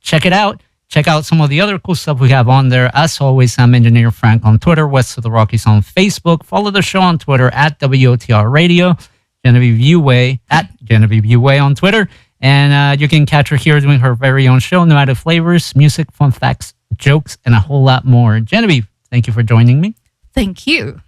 check it out. Check out some of the other cool stuff we have on there. As always, I'm Engineer Frank on Twitter, West of the Rockies on Facebook. Follow the show on Twitter at WOTR Radio. Genevieve Uway at Genevieve Uway on Twitter. And you can catch her here doing her very own show, No Added Flavors, music, fun facts, jokes, and a whole lot more. Genevieve, thank you for joining me. Thank you.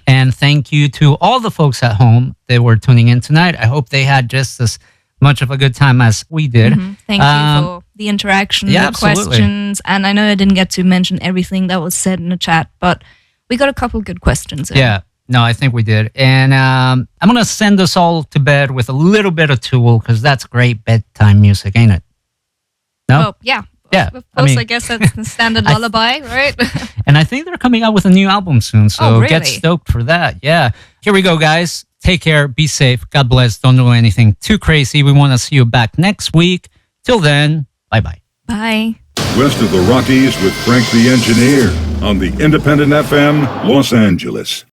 And thank you to all the folks at home that were tuning in tonight. I hope they had just as much of a good time as we did. Mm-hmm. Thank you for the interaction, the questions. And I know I didn't get to mention everything that was said in the chat, but we got a couple good questions in. Yeah. No, I think we did. And I'm going to send us all to bed with a little bit of Tool, because that's great bedtime music, ain't it? No? Well, yeah. Yeah. Of course, I guess that's the standard lullaby, right? And I think they're coming out with a new album soon, so really? Get stoked for that. Yeah. Here we go, guys. Take care. Be safe. God bless. Don't do anything too crazy. We want to see you back next week. Till then, bye-bye. Bye. West of the Rockies with Frank the Engineer on the Independent FM, Los Angeles.